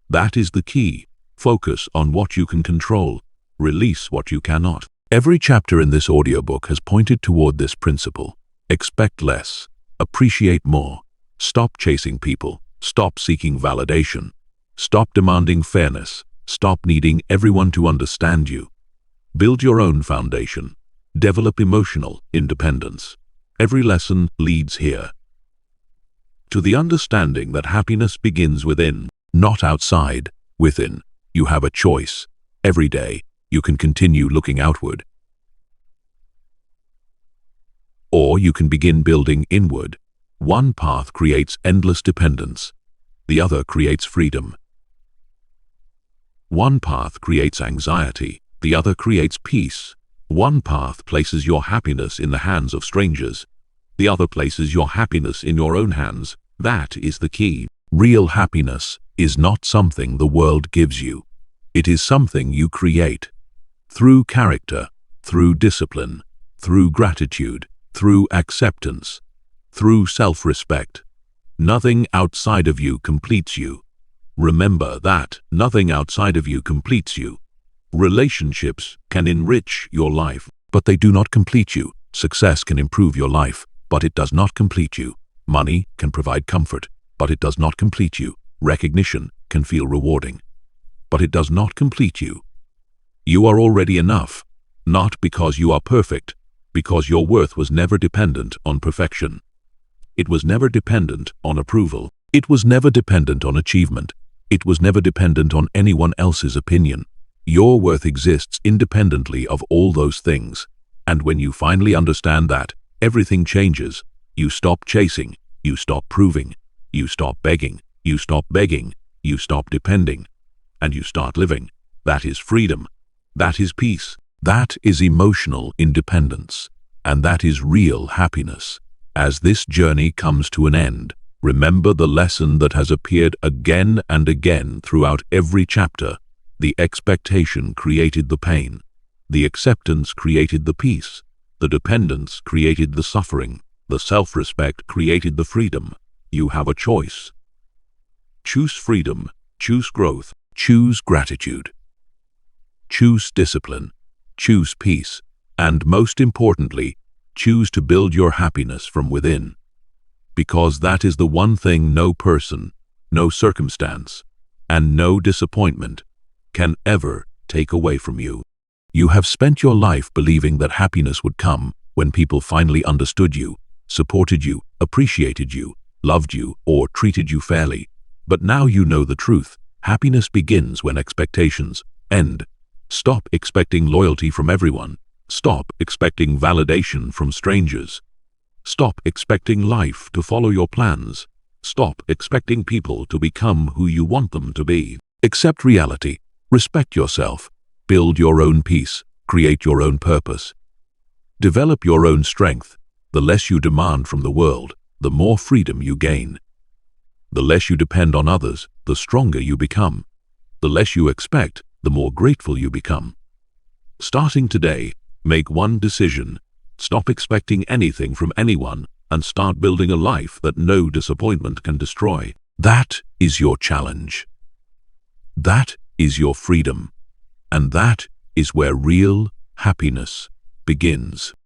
That is the key. Focus on what you can control. Release what you cannot. Every chapter in this audiobook has pointed toward this principle. Expect less. Appreciate more. Stop chasing people. Stop seeking validation. Stop demanding fairness. Stop needing everyone to understand you. Build your own foundation. Develop emotional independence. Every lesson leads here. To the understanding that happiness begins within, not outside, within. You have a choice. Every day, you can continue looking outward. Or you can begin building inward. One path creates endless dependence. The other creates freedom. One path creates anxiety. The other creates peace. One path places your happiness in the hands of strangers. The other places your happiness in your own hands. That is the key. Real happiness is not something the world gives you. It is something you create. Through character, through discipline, through gratitude, through acceptance, through self-respect. Nothing outside of you completes you. Remember that nothing outside of you completes you. Relationships can enrich your life, but they do not complete you. Success can improve your life, but it does not complete you. Money can provide comfort, but it does not complete you. Recognition can feel rewarding, but it does not complete you. You are already enough, not because you are perfect, because your worth was never dependent on perfection. It was never dependent on approval. It was never dependent on achievement. It was never dependent on anyone else's opinion. Your worth exists independently of all those things. And when you finally understand that, everything changes. You stop chasing. You stop proving. You stop begging. You stop begging. You stop depending. And you start living. That is freedom. That is peace. That is emotional independence. And that is real happiness. As this journey comes to an end, remember the lesson that has appeared again and again throughout every chapter. The expectation created the pain. The acceptance created the peace. The dependence created the suffering. The self-respect created the freedom. You have a choice. Choose freedom. Choose growth. Choose gratitude. Choose discipline. Choose peace. And most importantly, choose to build your happiness from within. Because that is the one thing no person, no circumstance, and no disappointment can ever take away from you. You have spent your life believing that happiness would come when people finally understood you, supported you, appreciated you, loved you, or treated you fairly. But now you know the truth. Happiness begins when expectations end. Stop expecting loyalty from everyone. Stop expecting validation from strangers. Stop expecting life to follow your plans. Stop expecting people to become who you want them to be. Accept reality. Respect yourself. Build your own peace. Create your own purpose. Develop your own strength. The less you demand from the world, the more freedom you gain. The less you depend on others, the stronger you become. The less you expect, the more grateful you become. Starting today, make one decision. Stop expecting anything from anyone and start building a life that no disappointment can destroy. That is your challenge. That is your freedom. And that is where real happiness begins.